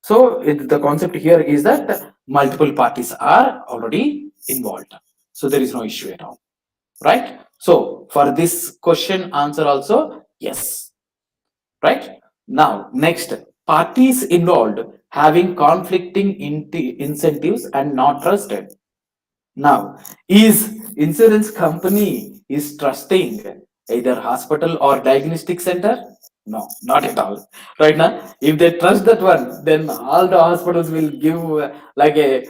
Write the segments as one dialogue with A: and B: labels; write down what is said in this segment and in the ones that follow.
A: So the concept here is that multiple parties are already involved. So there is no issue at all, right? So for this question answer also yes, right? Now next, parties involved having conflicting incentives and not trusted. Now, is insurance company is trusting either hospital or diagnostic center? No, not at all. Right now, if they trust that one, then all the hospitals will give like a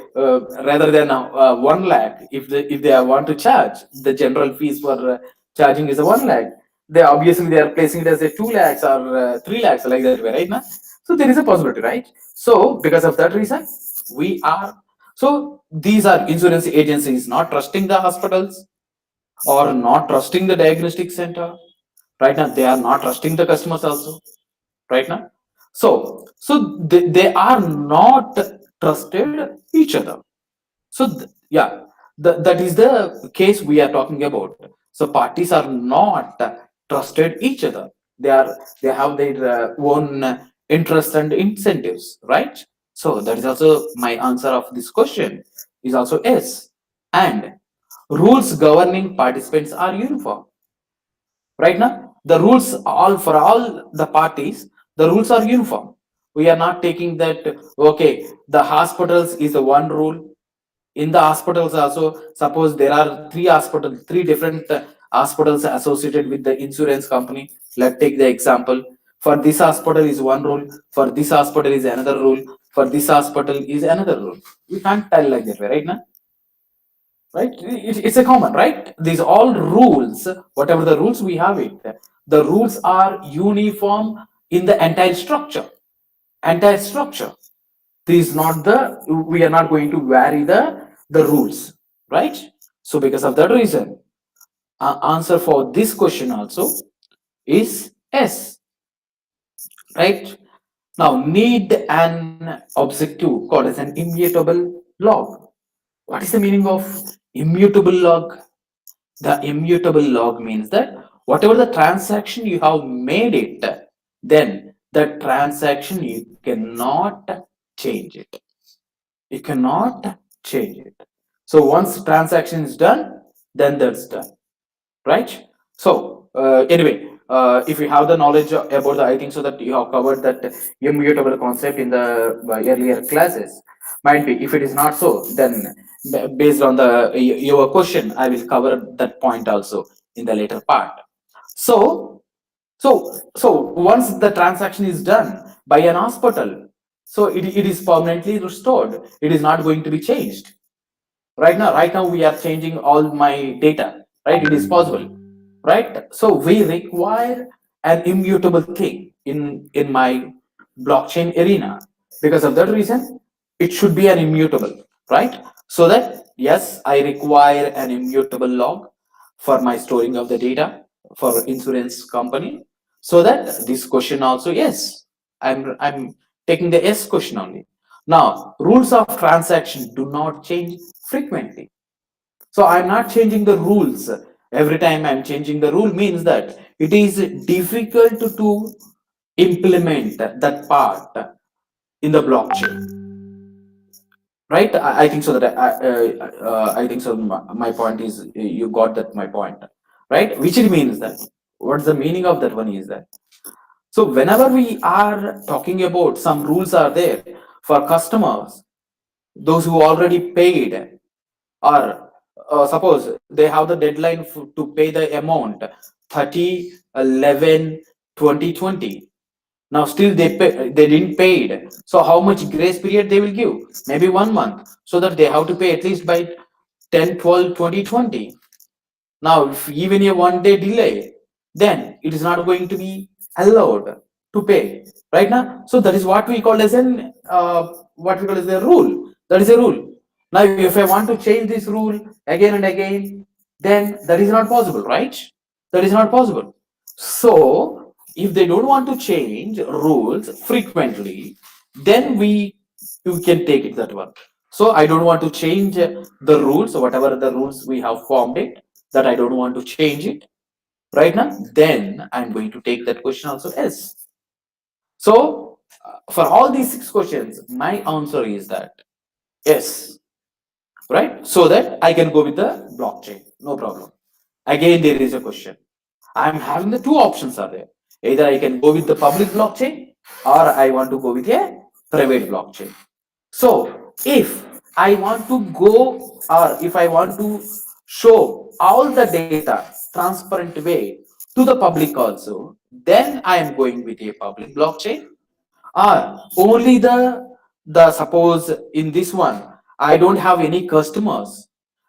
A: rather than 1 lakh. If they want to charge, the general fees for charging is a 1 lakh. They are placing it as a 2 lakhs or 3 lakhs like that way, right now. So there is a possibility, right? So because of that reason, we are so these are insurance agencies not trusting the hospitals or not trusting the diagnostic center. Right now, they are not trusting the customers also. Right now, they are not trusted each other. So yeah, that is the case we are talking about. So parties are not trusted each other. They have their own interests and incentives, right? So that is also my answer of this question is also yes. And rules governing participants are uniform. Right now, the rules all for all the parties, the rules are uniform. We are not taking that okay, the hospitals is the one rule. In the hospitals also, suppose there are three different hospitals associated with the insurance company. Let's take the example. For this hospital is one rule, for this hospital is another rule, for this hospital is another rule. We can't tell like that way, right now, right? It's a common, right? These all rules, whatever the rules we have it, the rules are uniform in the entire structure. This is not the, we are not going to vary the rules, right? So because of that reason, answer for this question also is S, right? Now need an objective called as an immutable log. What is the meaning of immutable log? The immutable log means that whatever the transaction you have made it, then the transaction you cannot change it. You cannot change it. So once transaction is done, then that's done, right? So anyway, if you have the knowledge about the, I think so that you have covered that immutable concept in the earlier classes. Might be if it is not so, then based on the your question, I will cover that point also in the later part. So so once the transaction is done by an hospital, so it is permanently restored. It is not going to be changed. Right now we are changing all my data, right? It is possible, right? So we require an immutable thing in my blockchain arena. Because of that reason, it should be an immutable, right? So that yes, I require an immutable log for my storing of the data for insurance company. So that this question also yes, I'm taking the yes question only. Now rules of transaction do not change frequently. So I'm not changing the rules. Every time I'm changing the rule means that it is difficult to implement that part in the blockchain, right? I think so that I think so. My point is you got that my point, right? Which it means that what's the meaning of that one is that so whenever we are talking about some rules are there for customers, those who already paid or suppose they have the deadline to pay the amount 30/11/2020. Now still they didn't pay it, so how much grace period they will give? Maybe 1 month, so that they have to pay at least by 10/12/2020. Now if even a 1 day delay, then it is not going to be allowed to pay right now. So that is what we call as an what we call as a rule. That is a rule. Now if I want to change this rule again and again, then that is not possible, right? That is not possible. So if they don't want to change rules frequently, then we can take it that one. So I don't want to change the rules, whatever the rules we have formed it, that I don't want to change it right now, then I'm going to take that question also as. So For all these six questions, my answer is that yes, right? So that I can go with the blockchain, no problem. Again, there is a question. I'm having the two options are there. Either I can go with the public blockchain or I want to go with a private blockchain. So if I want to go or if I want to show all the data transparent way to the public also, then I am going with a public blockchain. Or only the suppose in this one I don't have any customers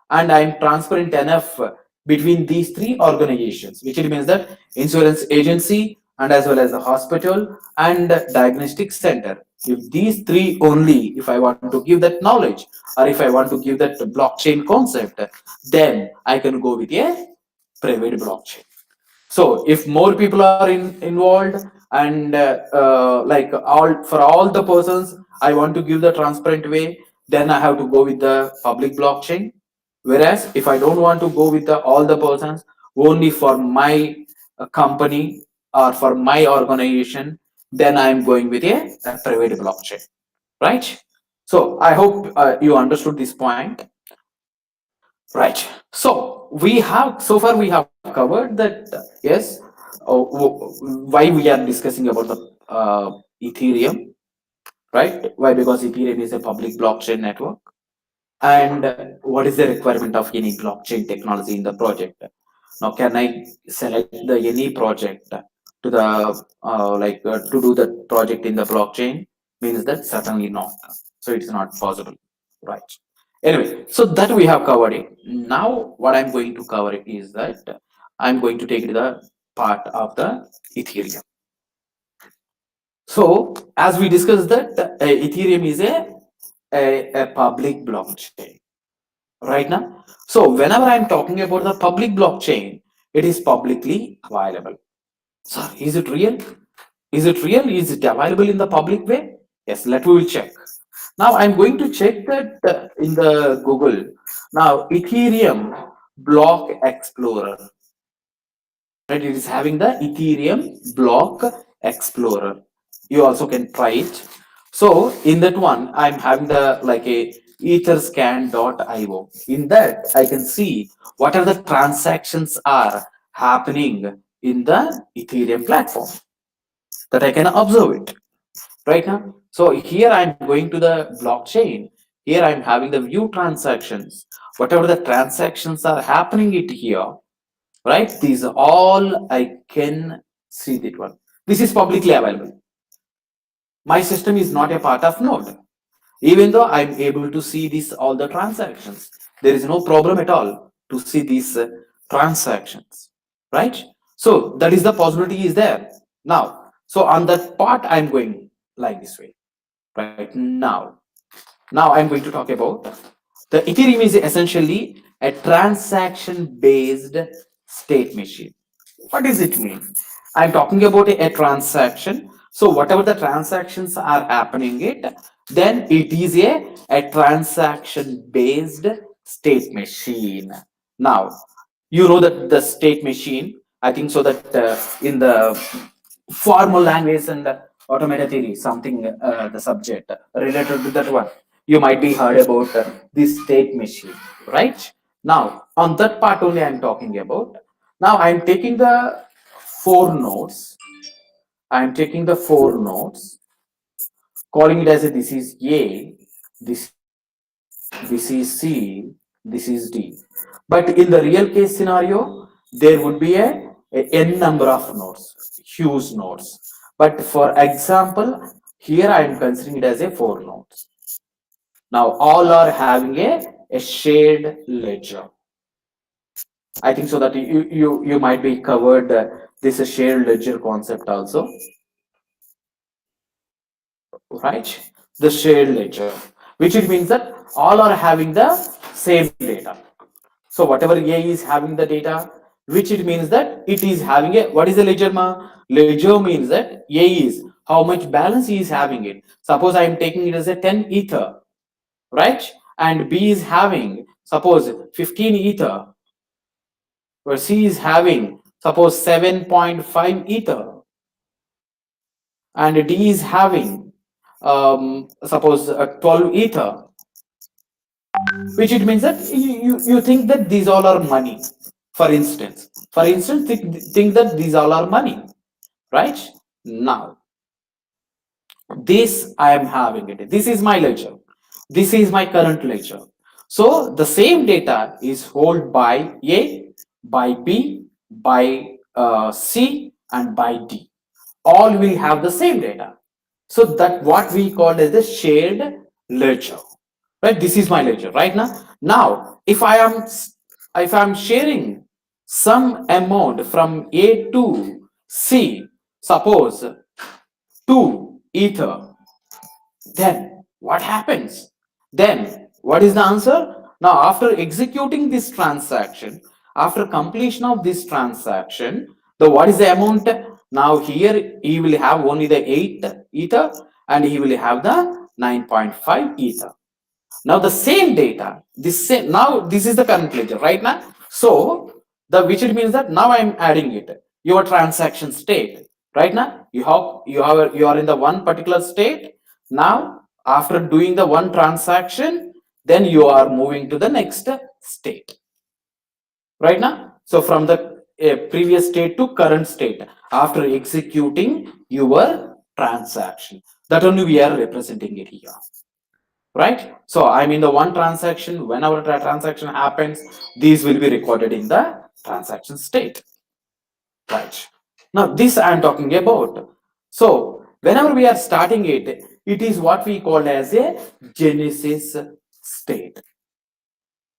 A: and I'm transparent enough between these three organizations, which it means that insurance agency and as well as the hospital and diagnostic center. If these three only, if I want to give that knowledge or if I want to give that blockchain concept, then I can go with a private blockchain. So if more people are involved and like all for all the persons, I want to give the transparent way, then I have to go with the public blockchain. Whereas if I don't want to go with all the persons, only for my company or for my organization, then I am going with a private blockchain, right? So I hope you understood this point. Right. So we have so far we have covered that yes, why we are discussing about the Ethereum, right? Why? Because Ethereum is a public blockchain network, and what is the requirement of any blockchain technology in the project? Now, can I select the any project to the to do the project in the blockchain? Means that certainly not. So it's not possible, right? Anyway, so that we have covered it. Now, what I'm going to cover is that I'm going to take the part of the Ethereum. So, as we discussed that Ethereum is a public blockchain right now. So, whenever I'm talking about the public blockchain, it is publicly available. So, is it real? Is it real? Is it available in the public way? Yes, let we will check. Now, I'm going to check that in the Google. Now, Ethereum Block Explorer. Right, it is having the Ethereum Block Explorer. You also can try it. So in that one, I'm having the like a etherscan.io. In that, I can see what are the transactions are happening in the Ethereum platform that I can observe it right now. So here I'm going to the blockchain. Here I'm having the view transactions. Whatever the transactions are happening it here, right? These are all I can see that one. This is publicly available. My system is not a part of node. Even though I'm able to see this all the transactions, there is no problem at all to see these transactions, right? So that is the possibility is there. Now, so on that part, I'm going like this way, right? Now I'm going to talk about the Ethereum is essentially a transaction based state machine. What does it mean? I'm talking about a transaction. So whatever the transactions are happening it, then it is a transaction based state machine. Now, you know that the state machine, I think so that in the formal language and automata theory, something the subject related to that one, you might be heard about this state machine, right? Now, on that part only I'm talking about. Now I'm taking the four nodes. I'm taking the four nodes, calling it as a this is A, this is C, this is D. But in the real case scenario, there would be a n number of nodes, huge nodes. But for example, here I am considering it as a four nodes. Now all are having a shared ledger. I think so that you might be covered this shared ledger concept also, right? The shared ledger, which it means that all are having the same data. So whatever A is having the data, which it means that it is having a what is the ledger ma? Ledger means that A is how much balance he is having it. Suppose I am taking it as a 10 ether, right? And B is having suppose 15 ether, where C is having suppose 7.5 ether, and D is having suppose 12 ether, which it means that you think that these all are money. For instance, think that these all are money, right? Now, this I am having it. This is my ledger. This is my current ledger. So the same data is held by A, by B, by C, and by D. All will have the same data. So that what we call as the shared ledger. Right? This is my ledger right now. Now, if I am sharing some amount from A to C, suppose 2 ether, then what happens? Then what is the answer? Now, after executing this transaction, after completion of this transaction, the what is the amount? Now here he will have only the 8 ether and he will have the 9.5 ether. Now the same data, now this is the current ledger right now. So the which it means that now I'm adding it. Your transaction state right now you are in the one particular state. Now after doing the one transaction, then you are moving to the next state right now. So from the previous state to current state after executing your transaction, that only we are representing it here, right? So I'm in the one transaction. Whenever the transaction happens, these will be recorded in the transaction state, right? Now this I'm talking about. So whenever we are starting it, it is what we call as a genesis state.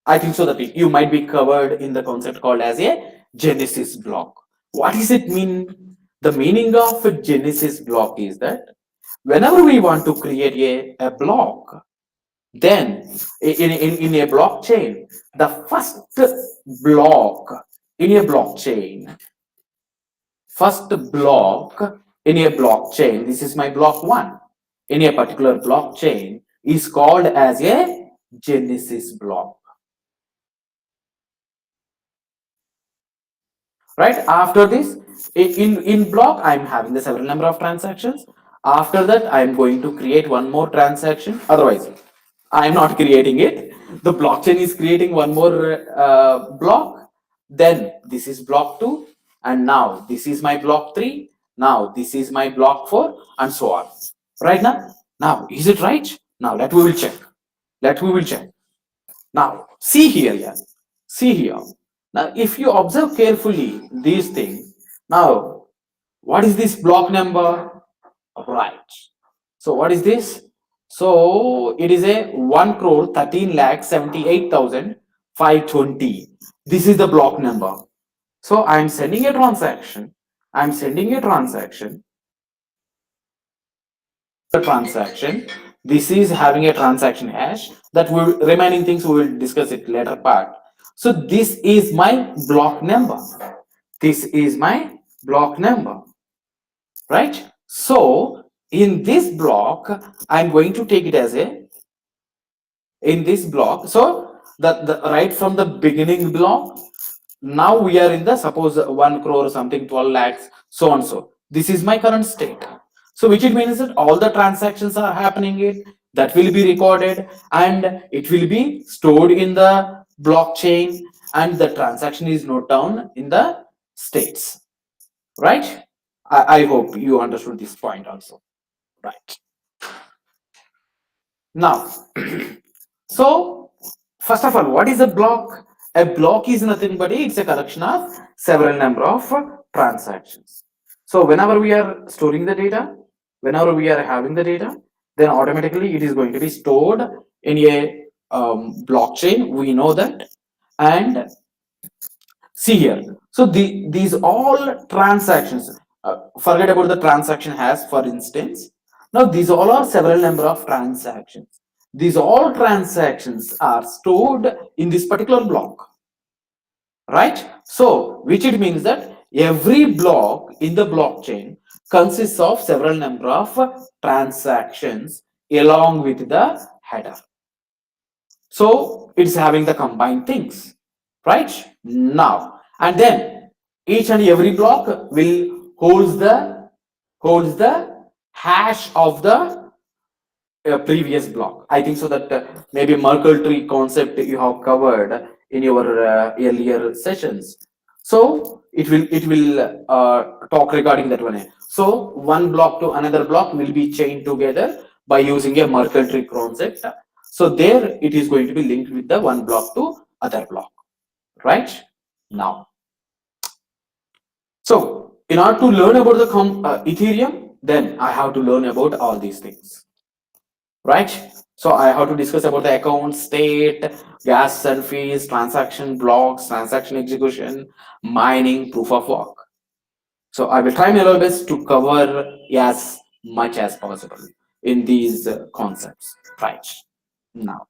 A: I think so that you might be covered in the concept called as a genesis block. What does it mean? The meaning of a genesis block is that whenever we want to create a block, then in a blockchain, the first block in a blockchain, first block in a blockchain, this is my block one, in a particular blockchain is called as a genesis block. Right after this, in block I'm having the several number of transactions. After that I'm going to create one more transaction, otherwise I'm not creating it. The blockchain is creating one more block. Then this is block 2, and now this is my block 3. Now this is my block 4, and so on. Right now, is it right? Now let we will check. Let we will check. Now see here, yeah. See here. Now if you observe carefully these things, now what is this block number? Right. So what is this? So it is a 1 crore 13 lakh 78,520. This is the block number. So I am sending a transaction. I am sending a transaction. The transaction. This is having a transaction hash. That will remaining things we will discuss it later part. So this is my block number. This is my block number. Right? So in this block, I'm going to take it as a in this block. So the right from the beginning block, now we are in the suppose 1 crore or something, 12 lakhs, so on. So this is my current state. So which it means that all the transactions are happening it, that will be recorded and it will be stored in the blockchain, and the transaction is noted down in the states, right? I hope you understood this point also, right? Now, so first of all, what is a block? A block is nothing but it's a collection of several number of transactions. So whenever we are storing the data, whenever we are having the data, then automatically it is going to be stored in a blockchain. We know that. And see here. So these all transactions, forget about the transaction has, for instance. Now these all are several number of transactions. These all transactions are stored in this particular block, right? So which it means that every block in the blockchain consists of several number of transactions along with the header. So it's having the combined things, right? Now, and then each and every block will holds the hash of the a previous block. I think so that maybe Merkle tree concept you have covered in your earlier sessions. So it will talk regarding that one. So one block to another block will be chained together by using a Merkle tree concept. So there it is going to be linked with the one block to other block, right? Now, so in order to learn about the Ethereum, then I have to learn about all these things, right? So I have to discuss about the account, state, gas and fees, transaction blocks, transaction execution, mining, proof of work. So I will try my level best to cover as much as possible in these concepts, right? Now,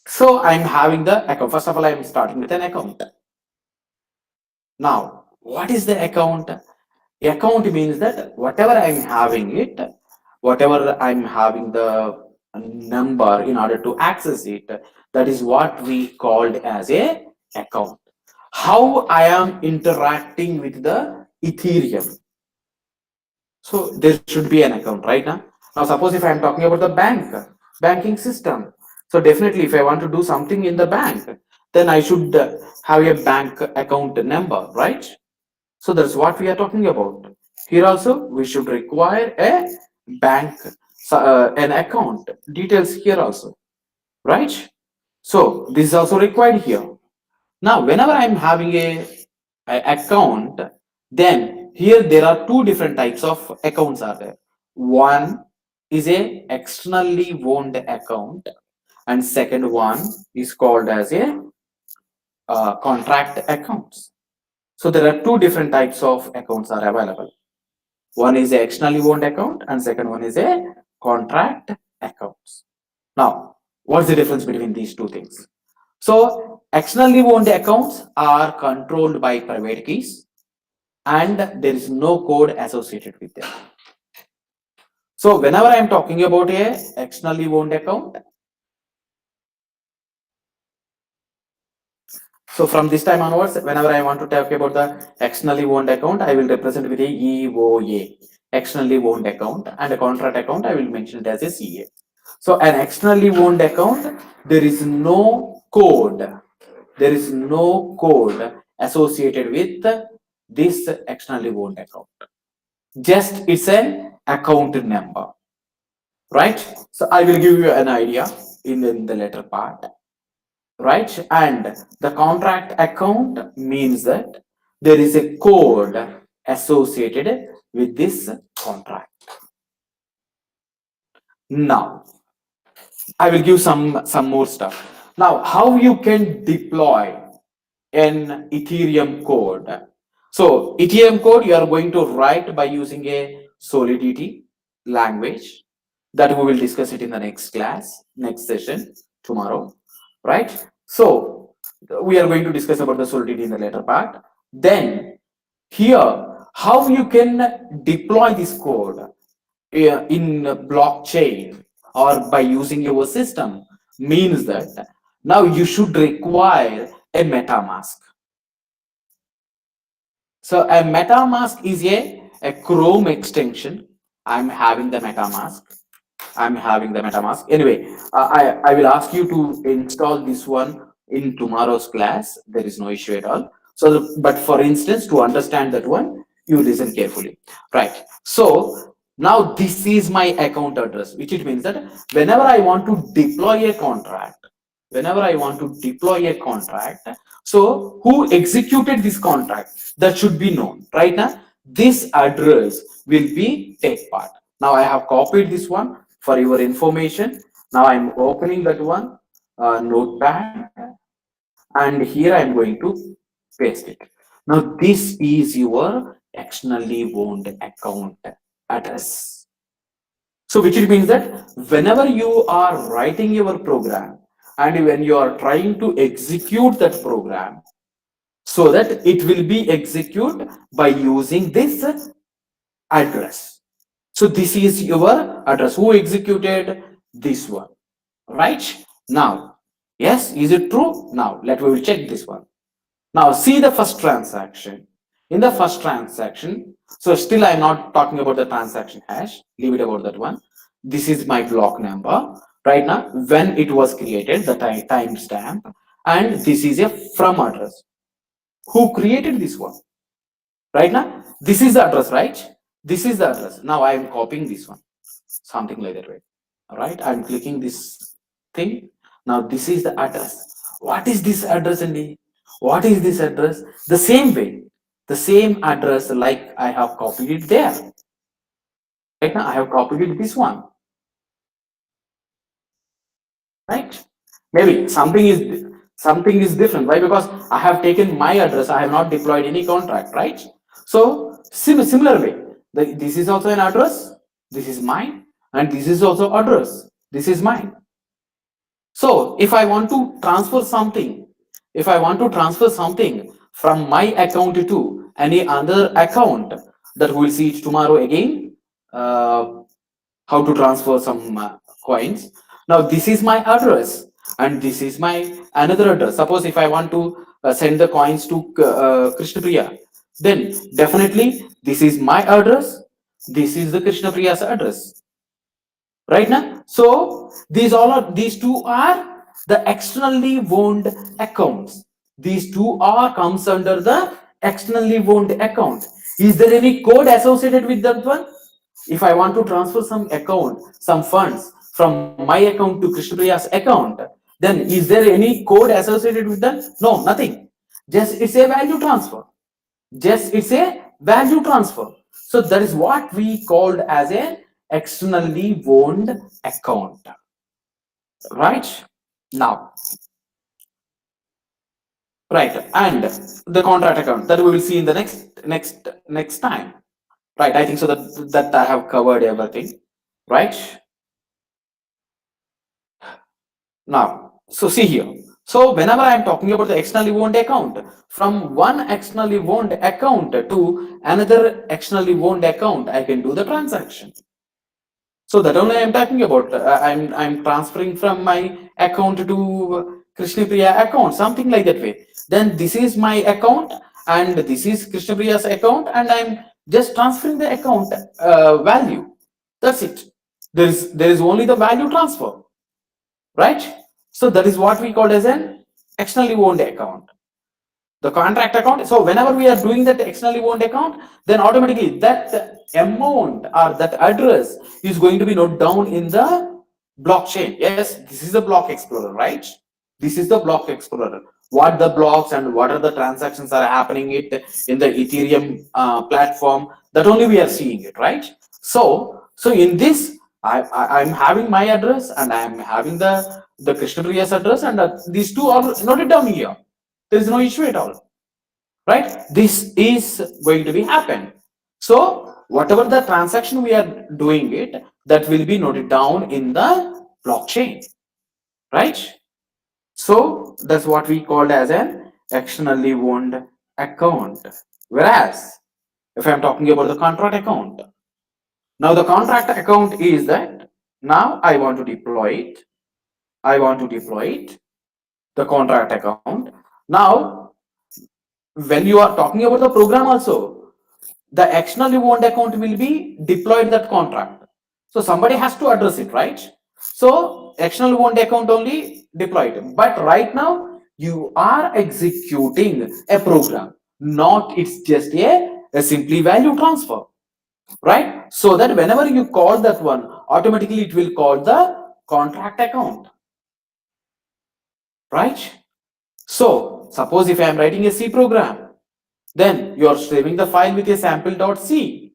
A: so I'm having the account. First of all, I'm starting with an account. Now, what is the account? Account means that whatever I'm having it, whatever I'm having the number in order to access it, that is what we called as a account. How I am interacting with the Ethereum. So there should be an account, right now. Now suppose if I'm talking about the banking system. So definitely if I want to do something in the bank, then I should have a bank account number, right? So that's what we are talking about. Here also, we should require a bank, an account details here also, right? So this is also required here. Now, whenever I'm having a account, then here there are two different types of accounts are there. One is a externally owned account, and second one is called as a contract accounts. So there are two different types of accounts are available. One is a externally owned account and second one is a contract accounts. Now, what's the difference between these two things? So externally owned accounts are controlled by private keys and there is no code associated with them. So whenever I am talking about a externally owned account, so from this time onwards, whenever I want to talk about the externally owned account, I will represent with a EOA, externally owned account, and a contract account, I will mention it as a CA. So an externally owned account, there is no code. There is no code associated with this externally owned account. Just it's an account number, right? So I will give you an idea in the later part, right? And the contract account means that there is a code associated with this contract. Now, I will give some more stuff. Now, how you can deploy an Ethereum code. So Ethereum code you are going to write by using a Solidity language that we will discuss it in the next class, next session tomorrow, right? So we are going to discuss about the Solidity in the later part. Then here, how you can deploy this code in blockchain or by using your system means that now you should require a MetaMask. So a MetaMask is a Chrome extension. I'm having the MetaMask. I'm having the MetaMask. Anyway, I will ask you to install this one in tomorrow's class. There is no issue at all. So, but for instance, to understand that one, you listen carefully, right? So now this is my account address, which it means that whenever I want to deploy a contract, whenever I want to deploy a contract, so who executed this contract, that should be known, right? Now this address will be take part. Now I have copied this one for your information. Now I'm opening that one notepad and here I'm going to paste it. Now this is your externally owned account address. So which it means that whenever you are writing your program and when you are trying to execute that program, so that it will be executed by using this address. So this is your address. Who executed this one, right? Now, yes, is it true? Now, let me check this one. Now, see the first transaction. In the first transaction, so still I'm not talking about the transaction hash. Leave it about that one. This is my block number right now when it was created, the timestamp, and this is a from address. Who created this one? Right now, this is the address, right? This is the address. Now I am copying this one, something like that way. All right, I'm clicking this thing. Now this is the address. What is this address, and what is this address? The same way, the same address like I have copied it there. Right now, I have copied it this one. Right? Maybe something is different. Why? Because I have taken my address. I have not deployed any contract. Right? So similar way, this is also an address. This is mine, and this is also address. This is mine. So if I want to transfer something, if I want to transfer something from my account to any other account, that we will see it tomorrow again. How to transfer some coins. Now this is my address, and this is my another address. Suppose if I want to send the coins to Krishnapriya, then definitely this is my address. This is the Krishnapriya's address. Right now, so these two are the externally owned accounts. These two are comes under the externally owned account. Is there any code associated with that one? If I want to transfer some account, some funds from my account to Krishnapriya's account, then is there any code associated with that? No, nothing. Just it's a value transfer. Just it's a value transfer. So that is what we called as a externally owned account. Right? Now, right, and the contract account that we will see in the next time. Right, I think so that I have covered everything. Right? Now, so see here. So whenever I am talking about the externally owned account, from one externally owned account to another externally owned account, I can do the transaction. So that only I am talking about. I'm transferring from my account to Krishnapriya account, something like that way. Then this is my account, and this is Krishnapriya's account, and I'm just transferring the account value. That's it. There is only the value transfer. Right? So that is what we call as an externally owned account. The contract account. So whenever we are doing that externally owned account, then automatically that amount or that address is going to be noted down in the blockchain. Yes, this is the block explorer, right? This is the block explorer. What the blocks and what are the transactions are happening in the Ethereum platform, that only we are seeing it, right? So in this, I'm having my address, and I'm having the Krishnapriya's address, and these two are noted down here. There is no issue at all, right? This is going to be happen. So whatever the transaction we are doing it, that will be noted down in the blockchain, right? So that's what we called as an externally owned account. Whereas if I'm talking about the contract account, now the contract account is that now I want to deploy it. I want to deploy it, the contract account. Now, when you are talking about the program also, the externally owned account will be deployed that contract. So somebody has to address it, right? So external owned account only deployed. But right now you are executing a program, not it's just a simply value transfer, right? So that whenever you call that one, automatically it will call the contract account, right? So suppose if I am writing a C program, then you are saving the file with a sample.c.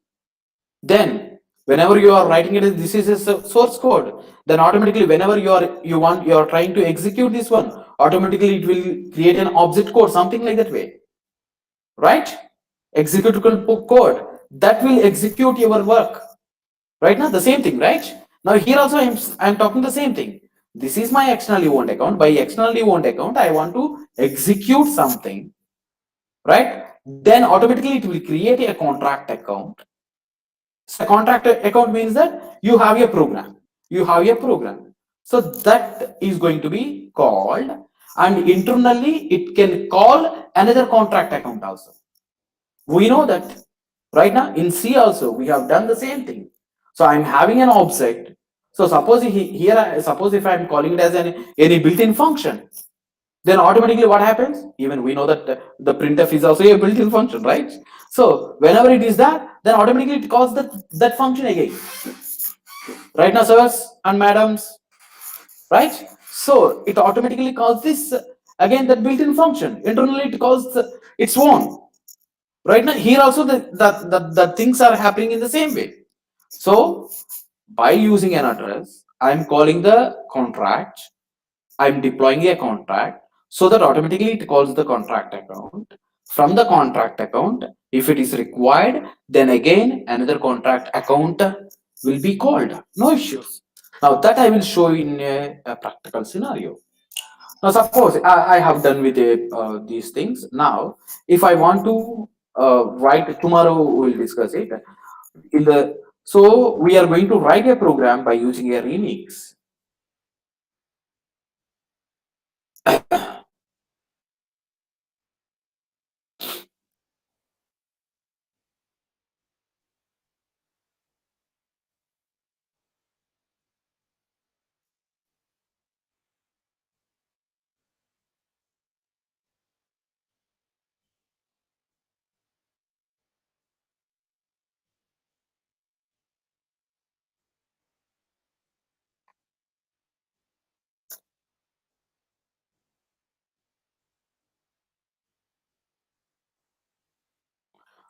A: Then whenever you are writing it, this is a source code. Then automatically whenever you are trying to execute this one, automatically it will create an object code, something like that way, right? Executable code that will execute your work. Right now, the same thing, right? Now here also I'm talking the same thing. This is my externally owned account. By externally owned account, I want to execute something, right? Then automatically it will create a contract account. So contract account means that you have a program. You have a program. So that is going to be called, and internally it can call another contract account also. We know that right now in C also we have done the same thing. So I'm having an object. So suppose suppose if I'm calling it as any built-in function, then automatically what happens? Even we know that the printf is also a built-in function, right? So whenever it is that, then automatically it calls that function again. Right now, sirs and madams, right? So it automatically calls this again that built-in function. Internally, it calls its own. Right now, here also the things are happening in the same way. So by using an address, I'm calling the contract. I'm deploying a contract so that automatically it calls the contract account. From the contract account, if it is required, then again another contract account will be called. No issues. Now that I will show in a practical scenario. Now suppose I have done with these things. Now if I want to write, tomorrow we will discuss it. In the So we are going to write a program by using a remix.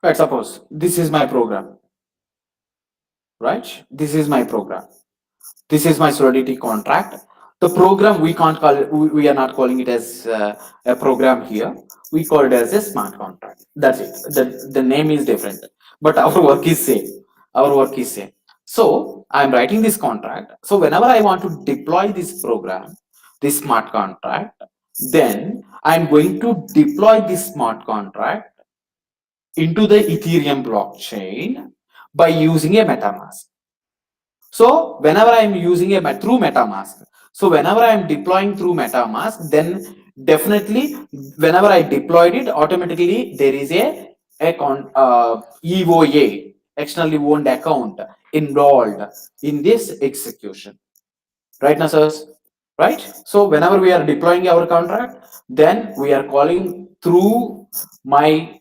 A: Right, suppose this is my program, right? This is my program. This is my solidity contract. The program we can't call it, we are not calling it as a program here. We call it as a smart contract. That's it. The name is different, but our work is same. Our work is same. So I'm writing this contract. So whenever I want to deploy this program, this smart contract, then I'm going to deploy this smart contract into the Ethereum blockchain by using a MetaMask. So whenever I'm using through MetaMask, so whenever I'm deploying through MetaMask, then definitely whenever I deployed it, automatically there is a EOA, externally owned account involved in this execution. Right now, sirs? Right? So whenever we are deploying our contract, then we are calling through my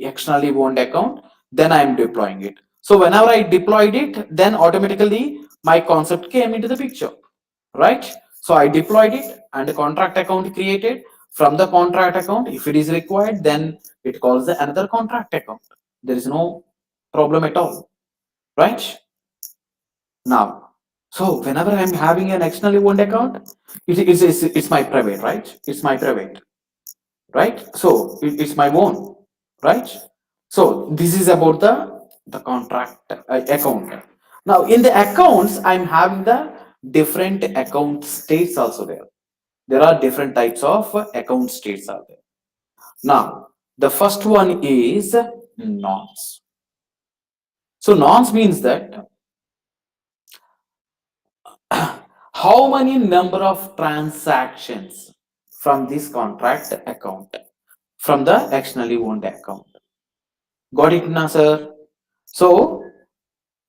A: externally owned account, then I am deploying it. So whenever I deployed it, then automatically my concept came into the picture, right? So I deployed it and a contract account created. From the contract account, if it is required, then it calls the another contract account. There is no problem at all, right? Now, so whenever I'm having an externally owned account, it's my private, right? It's my private, right? So it's my own, right? So this is about the contract account. Now in the accounts, I'm having the different account states also there. There are different types of account states out there. Now the first one is nonce. So nonce means that how many number of transactions from this contract account, from the externally owned account. Got it now, sir? So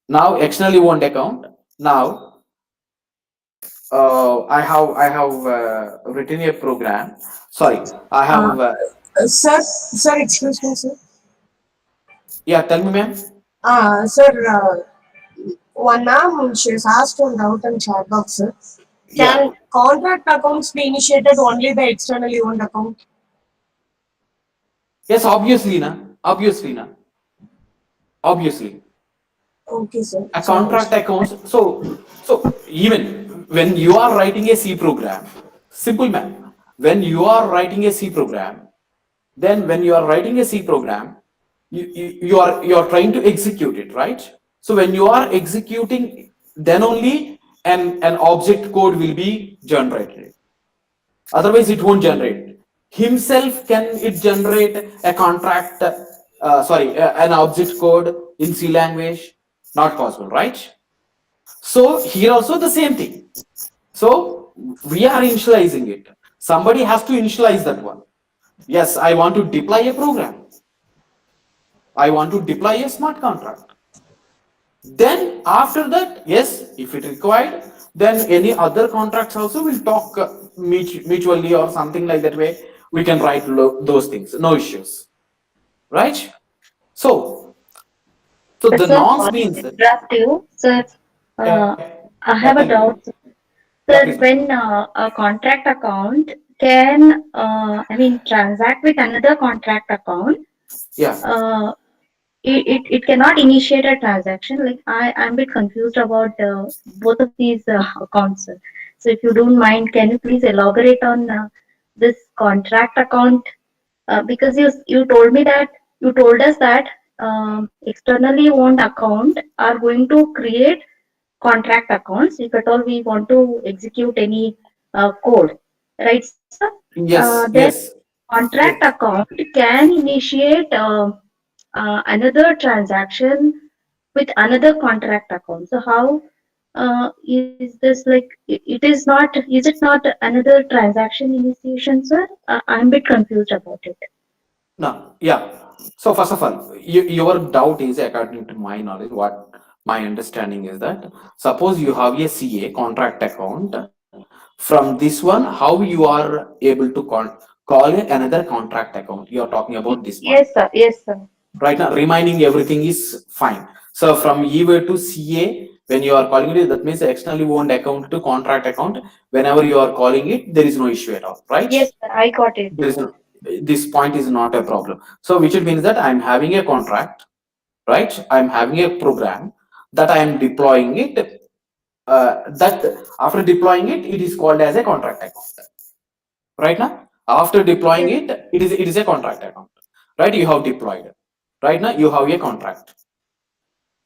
A: now externally owned account. Now I have written a program. Sorry, I
B: Uh,
A: have.
B: sir, excuse me, sir.
A: Yeah, tell me, ma'am.
B: Sir, one ma'am, she's asked one doubt in chat box, sir.
A: Yeah.
B: Can contract accounts be initiated only by externally owned account?
A: Yes, obviously, na. Obviously, na. Obviously.
B: Okay, sir.
A: A
B: So,
A: contract accounts. So even when you are writing a C program, simple man. When you are writing a C program, then when you are writing a C program, you are trying to execute it, right? So when you are executing, then only an object code will be generated. Otherwise, it won't generate. Himself can it generate a contract? Sorry, an object code in C language? Not possible, right? So here also the same thing. So we are initializing it. Somebody has to initialize that one. Yes, I want to deploy a program. I want to deploy a smart contract. Then after that, yes, if it required, then any other contracts also will talk mutually or something like that way. We can write those things, no issues, right? So, so the
C: Sir,
A: norms
C: sorry
A: means
C: to
A: that,
C: interrupt you. Sir,
A: yeah,
C: uh,
A: yeah,
C: I have
A: thank
C: a
A: you.
C: doubt.
A: Yeah,
C: Sir,
A: please.
C: when a contract account can, transact with another contract account,
A: Yeah,
C: uh, it cannot initiate a transaction. Like I'm a bit confused about both of these accounts, sir. So if you don't mind, can you please elaborate on this contract account? Because you told me that you told us that externally owned account are going to create contract accounts if at all we want to execute any code, right, sir?
A: yes,
C: Then
A: yes,
C: contract
A: yes.
C: account can initiate another transaction with another contract account. So how is this like? It is not. Is it not another transaction initiation, sir? I'm a bit confused about it.
A: No, yeah. So first of all, your doubt is, according to my knowledge, what my understanding is that suppose you have a CA contract account. From this one, how you are able to call another contract account? You are talking about this point.
C: Yes, sir. Yes, sir.
A: Right now, remaining everything is fine. So from EWA to CA, when you are calling it, that means externally owned account to contract account. Whenever you are calling it, there is no issue at all, right?
C: Yes, sir. I got it.
A: There is no, this point is not a problem. So which it means that I'm having a contract, right? I'm having a program that I am deploying it. That after deploying it, it is called as a contract account. Right now, after deploying
C: Yes,
A: it, it is a contract account. Right? You have deployed. Right now, you have a contract.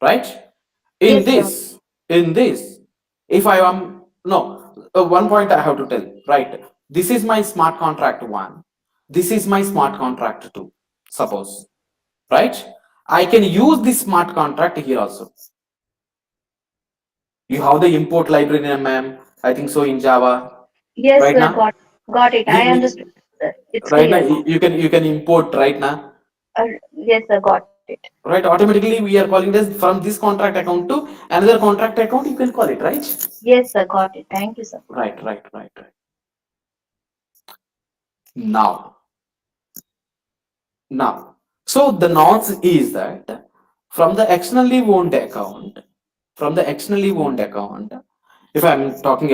A: Right? In
C: yes, sir.
A: this, in this, if I am no, one point I have to tell. Right? This is my smart contract one. This is my smart contract two. Suppose, right? I can use this smart contract here also. You have the import library name, ma'am. I think so in Java.
C: Yes,
A: Right
C: sir.
A: now,
C: Got it. I understood, sir. It's
A: right now
C: clear.
A: you can import right now.
C: Yes, sir. Got it.
A: Right, automatically we are calling this from this contract account to another contract account, you can call it, right?
C: Yes, sir. Got it. Thank you, sir.
A: Right. Now now so the nonce is that from the externally owned account, from the externally owned account, if I'm talking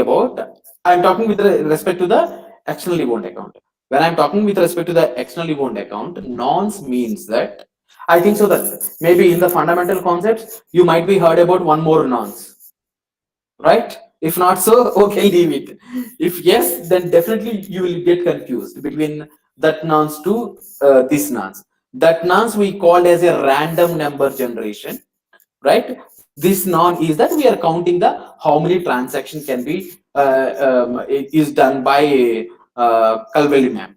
A: with respect to the externally owned account. When I'm talking with respect to the externally owned account, nonce means that, I think so that maybe in the fundamental concepts you might be heard about one more nonce, right? If not so, okay, leave it. If yes, then definitely you will get confused between that nonce to this nonce. That nonce we called as a random number generation, right? This non is that we are counting the how many transaction can be is done by Calvelli map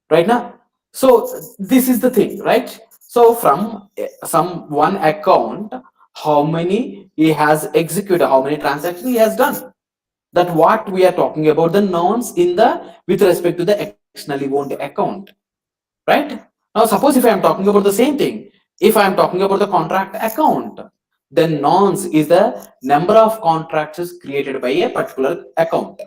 A: right now. So this is the thing, right? So from some one account, how many he has executed, how many transactions he has done, that what we are talking about the nonce in the with respect to the externally owned account, right? Now suppose if I am talking about the same thing, if I am talking about the contract account, then nonce is the number of contracts created by a particular account.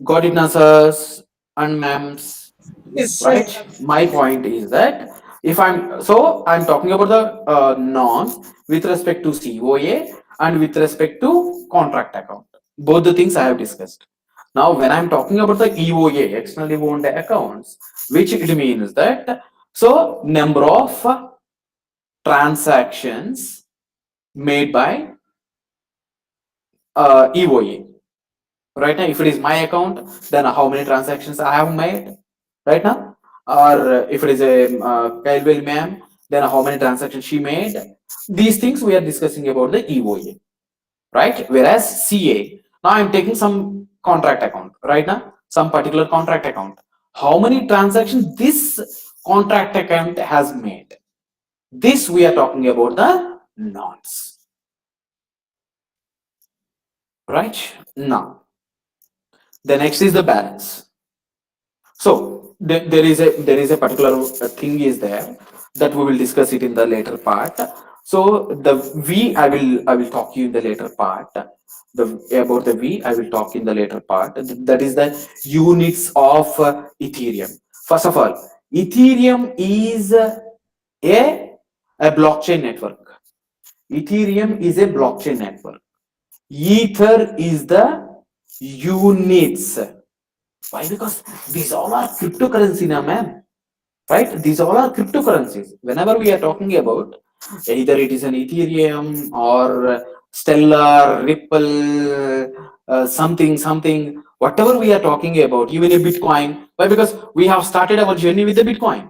A: Got it, Nasas and ma'ams?
B: Yes,
A: Right?
B: yes.
A: My point is that if I'm talking about the norms with respect to COA and with respect to contract account. Both the things I have discussed. Now, when I'm talking about the EOA, externally owned accounts, which it means that so number of transactions made by EOA. Right now, if it is my account, then how many transactions I have made right now? Or if it is a Kyle ma'am, then how many transactions she made? These things we are discussing about the EOA, right? Whereas CA, now I'm taking some contract account right now, some particular contract account. How many transactions this contract account has made? This we are talking about the nonce, right? Now, the next is the balance. So there is a particular thing is there that we will discuss it in the later part. So the V, I will talk you in the later part. The about the V, I will talk in the later part. That is the units of Ethereum. First of all, Ethereum is a blockchain network. Ethereum is a blockchain network. Ether is the units. Why? Because these all are cryptocurrency now, man. Right? These all are cryptocurrencies. Whenever we are talking about either it is an Ethereum or Stellar, Ripple, something, whatever we are talking about, even a Bitcoin. Why? Because we have started our journey with the Bitcoin,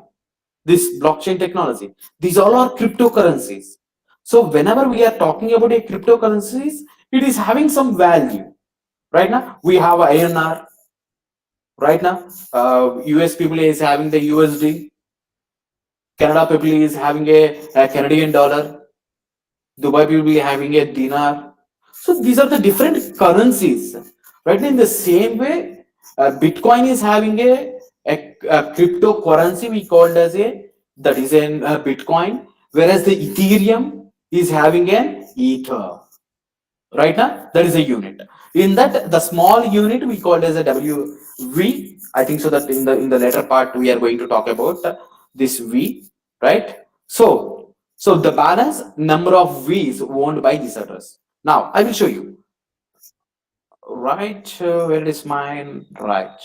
A: this blockchain technology. These all are cryptocurrencies. So whenever we are talking about a cryptocurrencies, it is having some value. Right now, we have INR. Right now, US people is having the USD. Canada people is having a Canadian dollar. Dubai people is having a dinar. So these are the different currencies. Right? In the same way, Bitcoin is having a cryptocurrency we called as a that is an Bitcoin, whereas the Ethereum is having an Ether. Right now, that is a unit. In that, the small unit we called as a WV. I think so that in the later part we are going to talk about this V, right? So the balance number of V's owned by this address. Now I will show you. Right, where is mine? Right.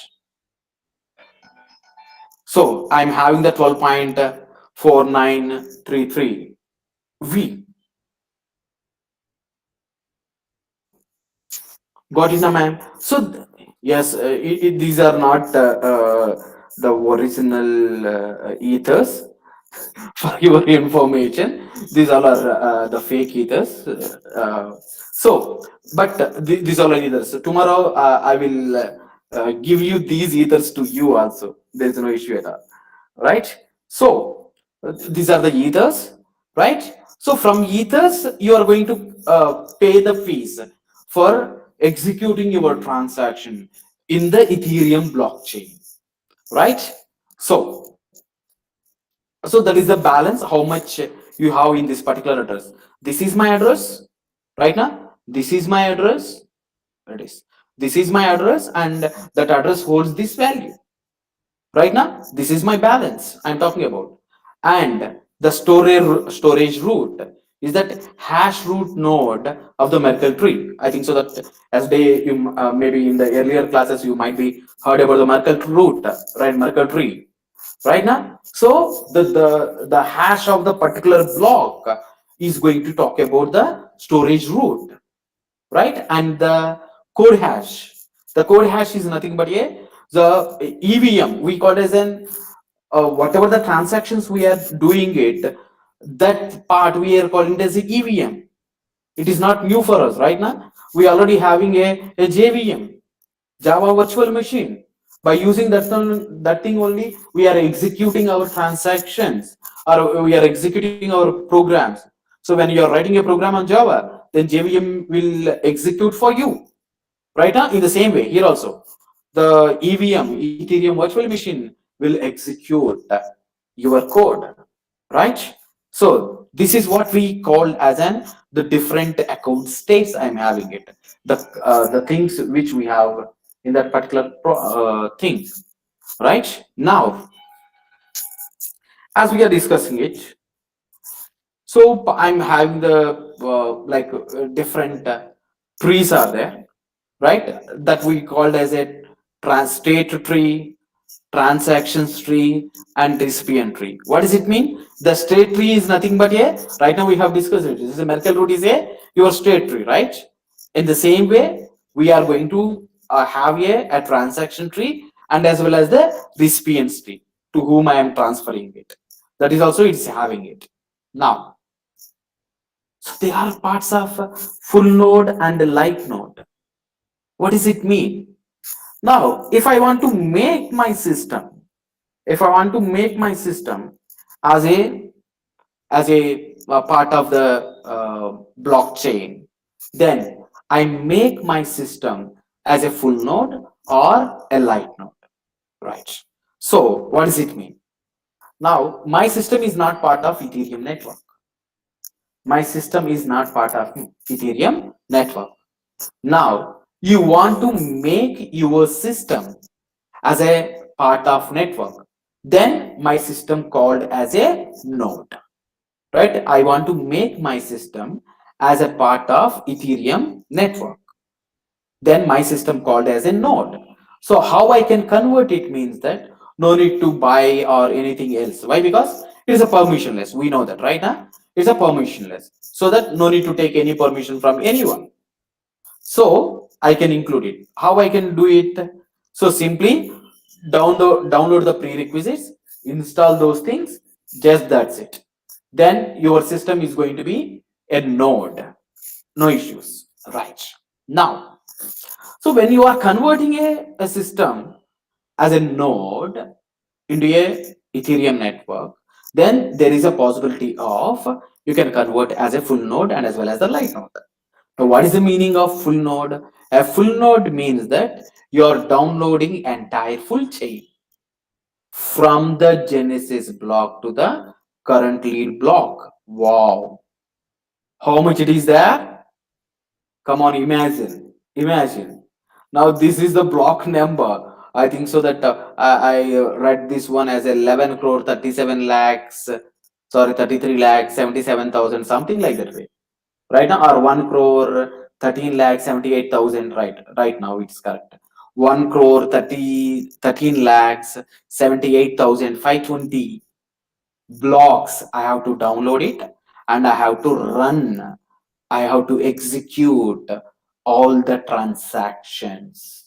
A: So I'm having the 12.4933 V. Got it, now, ma'am. So yes, these are not the original ethers. For your information, these all are the fake ethers. So, but these all are ethers. So tomorrow I will give you these ethers to you also. There is no issue at all, right? So these are the ethers, right? So from ethers you are going to pay the fees for executing your transaction in the Ethereum blockchain, right? So so that is the balance how much you have in this particular address. This is my address right now. This is my address. It is. This is my address, and that address holds this value. Right now, this is my balance I'm talking about. And the storage root is that hash root node of the Merkle tree. I think so that as they maybe in the earlier classes you might be heard about the Merkle root, right? Merkle tree, right now. So the hash of the particular block is going to talk about the storage root, right? And the code hash. The code hash is nothing but the EVM. We call it as an whatever the transactions we are doing it, that part we are calling it as a EVM. It is not new for us right now. We already having a JVM, Java Virtual Machine. By using that thing only, we are executing our transactions or we are executing our programs. So when you are writing a program on Java, then JVM will execute for you. Right now, in the same way, here also, the EVM, Ethereum Virtual Machine, will execute your code, right? So this is what we call as an the different account states I'm having it. The things which we have in that particular thing, right? Now, as we are discussing it, so I'm having the different trees are there, right? That we called as a state tree, transactions tree, and recipient tree. What does it mean? The state tree is nothing but a, right now we have discussed it. This is a Merkle root is a your state tree, right? In the same way, we are going to have a transaction tree and as well as the recipients tree to whom I am transferring it. That is also it's having it. Now, so they are parts of full node and light node. What does it mean? Now, if I want to make my system, if I want to make my system as a part of the blockchain, then I make my system as a full node or a light node, right? So, what does it mean? Now, my system is not part of Ethereum network. My system is not part of Ethereum network. Now, you want to make your system as a part of network. Then my system called as a node, right? I want to make my system as a part of Ethereum network. Then my system called as a node. So how I can convert it means that no need to buy or anything else. Why? Because it is a permissionless. We know that right now. It's a permissionless. So that no need to take any permission from anyone. So I can include it. How I can do it? So simply download the prerequisites, install those things, just that's it. Then your system is going to be a node. No issues. Right. Now, so when you are converting a system as a node into a Ethereum network, then there is a possibility of you can convert as a full node and as well as the light node. So what is the meaning of full node? A full node means that you are downloading entire full chain from the Genesis block to the current lead block. Wow. How much it is there? Come on, imagine. Imagine. Now this is the block number. I think so that I read this one as 11 crore 37 lakhs, sorry, 33 lakhs 77,000, something like that way. Right now, or 1 crore 13 lakhs 78,000. Right now it's correct. 1 crore 13 lakhs 78,520 blocks. I have to download it and I have to run. I have to execute all the transactions.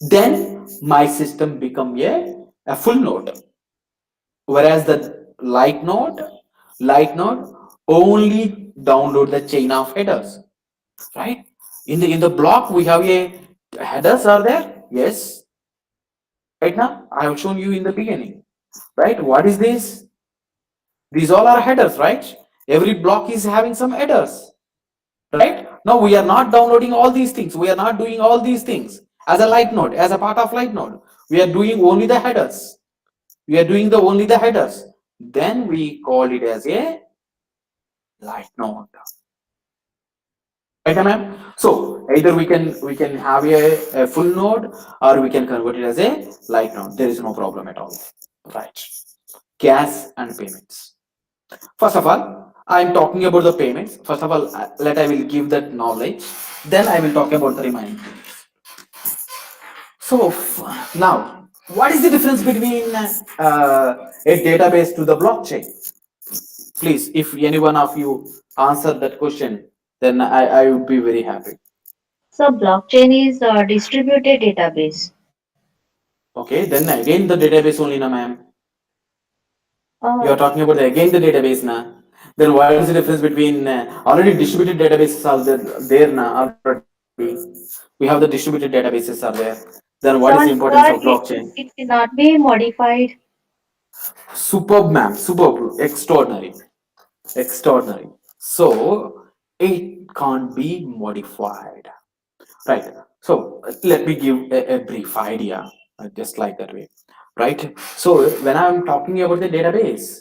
A: Then my system become a full node. Whereas the light node only download the chain of headers, right? In the block we have a headers are there. Yes, right now I have shown you in the beginning, right? What is this? These all are headers, right? Every block is having some headers, right? Now we are not downloading all these things. We are not doing all these things as a light node, as a part of light node. We are doing only the headers. We are doing the only the headers. Then we call it as a light node. Right, ma'am? So either we can have a full node or we can convert it as a light node. There is no problem at all. Right. Gas and payments. First of all, I'm talking about the payments. First of all, let I will give that knowledge. Then I will talk about the remaining things. So now, what is the difference between a database to the blockchain? Please, if any one of you answer that question, then I would be very happy.
C: So blockchain is a distributed database.
A: Okay, then again the database only, na ma'am.
C: Uh,
A: You are talking about again the database, na. Then what is the difference between already distributed databases are there na already? We have the distributed databases are there. Then what is the
C: so
A: importance of
C: here
A: blockchain?
C: it cannot be modified.
A: Superb, ma'am. Superb. Extraordinary. Extraordinary. So it can't be modified. Right. So let me give a brief idea, just like that way. Right. So when I'm talking about the database,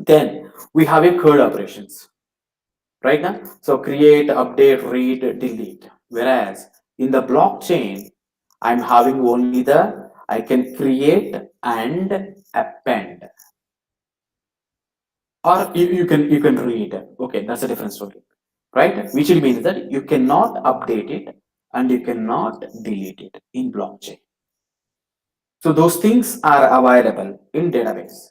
A: then we have a CURD operations. Right now. So create, update, read, delete. Whereas in the blockchain, I'm having only the I can create and append, or you can read. Okay, that's a different story, right? Which means that you cannot update it and you cannot delete it in blockchain. So those things are available in database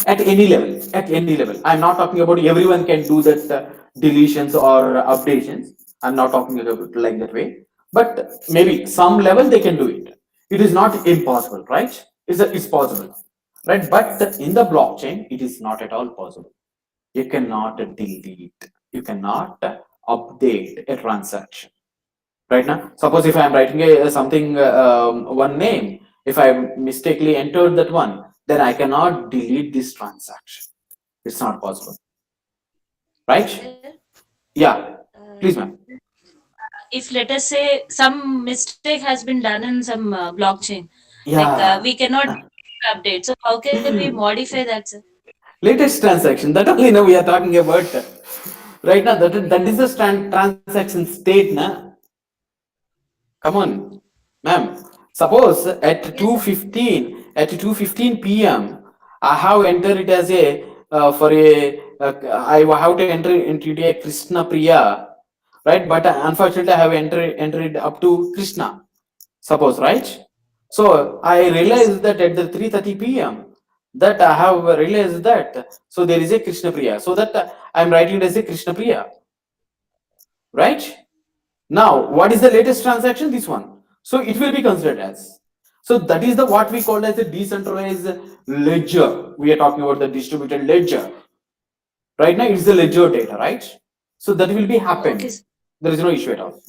A: at any level. At any level. I'm not talking about everyone can do that deletions or updations. I'm not talking about like that way. But maybe some level they can do it. It is not impossible, right? It's possible, right? But in the blockchain, it is not at all possible. You cannot delete. You cannot update a transaction. Right now, suppose if I'm writing something one name, if I mistakenly entered that one, then I cannot delete this transaction. It's not possible, right?
D: Sir,
A: Yeah,
D: uh,
A: please, ma'am.
D: if let us say some mistake has been done in some blockchain, like
A: Yeah.
D: we cannot update. So how can we modify that, sir?
A: Latest transaction, that only now we are talking about. Right now, that is the transaction state, na? Come on, ma'am. Suppose at
D: Yes, sir.
A: 2:15 p.m. I have entered it as a for a I have to enter into a Krishna Priya, right? But unfortunately, I have entered up to Krishna. Suppose, right? So I
D: Yes, sir.
A: realized that at the 3:30 p.m. that I have realized that so there is a Krishna Priya. So that I am writing it as a Krishna Priya, right? Now, what is the latest transaction? This one. So it will be considered as. So that is the what we call as a decentralized ledger. We are talking about the distributed ledger. Right now, it's the ledger data, right? So that will be
D: Okay,
A: happen.
D: sir.
A: There is no issue at all,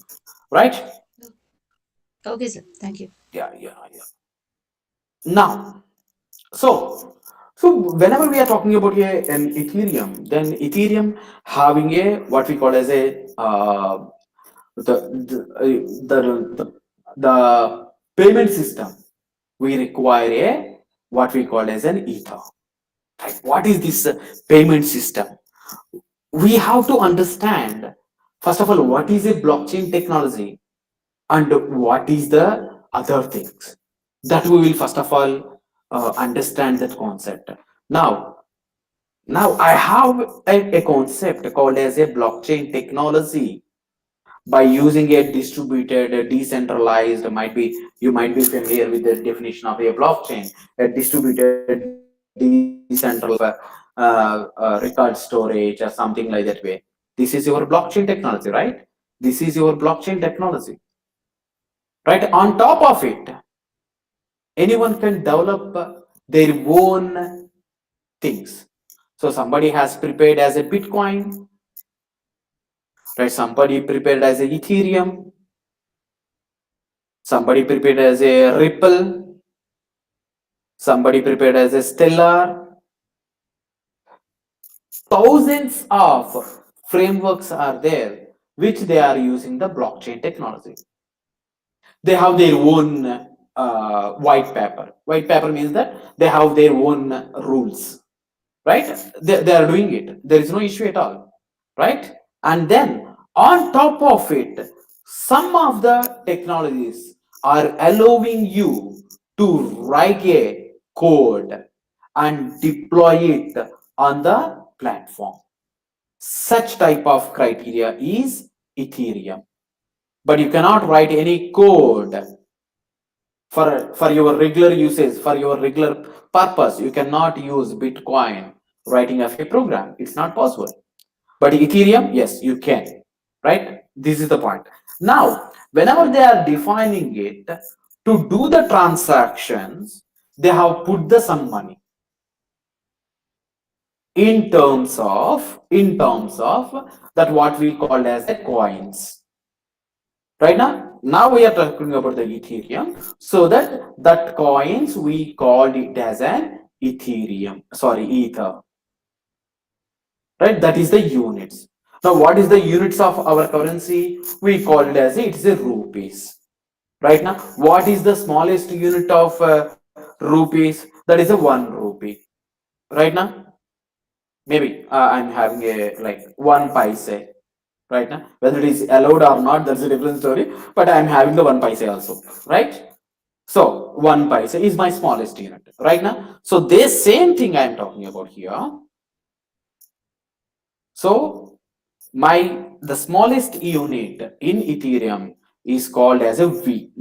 A: right?
D: Okay, sir. Thank you.
A: Yeah, yeah, yeah. Now, so whenever we are talking about an Ethereum, then Ethereum having a what we call as a the the, the payment system, we require a what we call as an ether. Right? What is this payment system? We have to understand first of all what is a blockchain technology and what is the other things that we will first of all understand that concept. Now, now I have a concept called as a blockchain technology by using a distributed, decentralized, might be you might be familiar with the definition of a blockchain, a distributed, decentralized record storage or something like that way. This is your blockchain technology, right? This is your blockchain technology, right? On top of it, anyone can develop their own things. So somebody has prepared as a Bitcoin, right? Somebody prepared as a Ethereum, somebody prepared as a Ripple, somebody prepared as a Stellar. Thousands of frameworks are there which they are using the blockchain technology. They have their own white paper. White paper means that they have their own rules, right? They are doing it. There is no issue at all, right? And then on top of it, some of the technologies are allowing you to write a code and deploy it on the platform. Such type of criteria is Ethereum. But you cannot write any code for your regular usage, for your regular purpose. You cannot use Bitcoin writing of a program. It's not possible. But Ethereum, yes, you can, right? This is the point. Now, whenever they are defining it to do the transactions, they have put the some money in terms of that what we call as the coins. Right now we are talking about the Ethereum, so that coins we called it as an Ethereum, sorry, Ether, right? That is the units. Now, what is the units of our currency? We call it as it's a rupees. Right now, what is the smallest unit of rupees? That is a 1 rupee. Right now, maybe I'm having a like 1 paise. Right now, whether it is allowed or not, that's a different story. But I'm having the 1 paise also, right? So 1 paise is my smallest unit right now. So this same thing I'm talking about here. So the smallest unit in Ethereum is called as a V,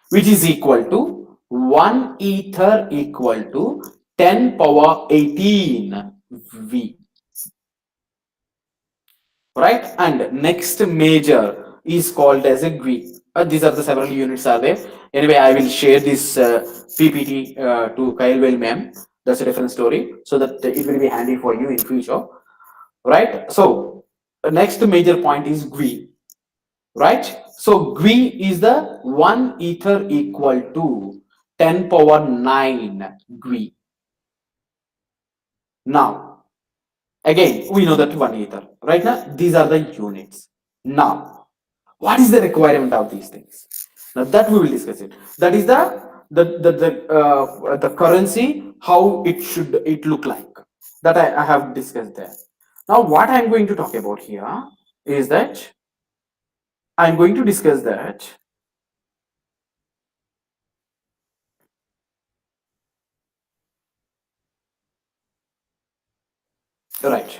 A: which is equal to 1 ether equal to 10 power 18 V, right? And next major is called as a GUI. These are the several units are there. Anyway, I will share this PPT to Kyle Well ma'am. That's a different story, so that it will be handy for you in future, right? So the next major point is GUI, right? So GUI is the 1 ether equal to 10 power 9 GUI. Now, again, we know that 1 ether, right? Now, these are the units. Now, what is the requirement of these things? Now that we will discuss it. That is the currency how it look like. That I have discussed there. Now what I'm going to talk about here is that I'm going to discuss that. Right.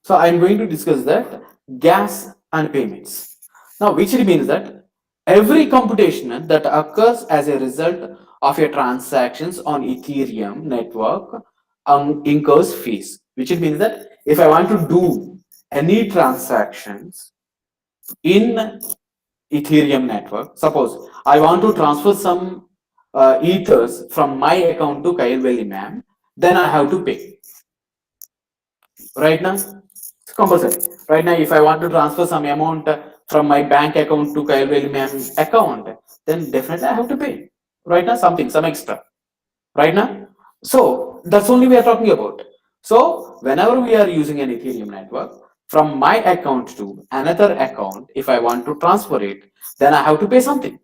A: So I'm going to discuss that gas and payments. Now, which means that every computation that occurs as a result of your transactions on Ethereum network incurs fees. Which means that if I want to do any transactions in Ethereum network, suppose I want to transfer some ethers from my account to Kyle Imam, then I have to pay. Right now, it's compulsory. Right now, if I want to transfer some amount from my bank account to Kyle Imam account, then definitely I have to pay. Right now, some extra. Right now, so that's only we are talking about. So whenever we are using an Ethereum network from my account to another account, if I want to transfer it, then I have to pay something,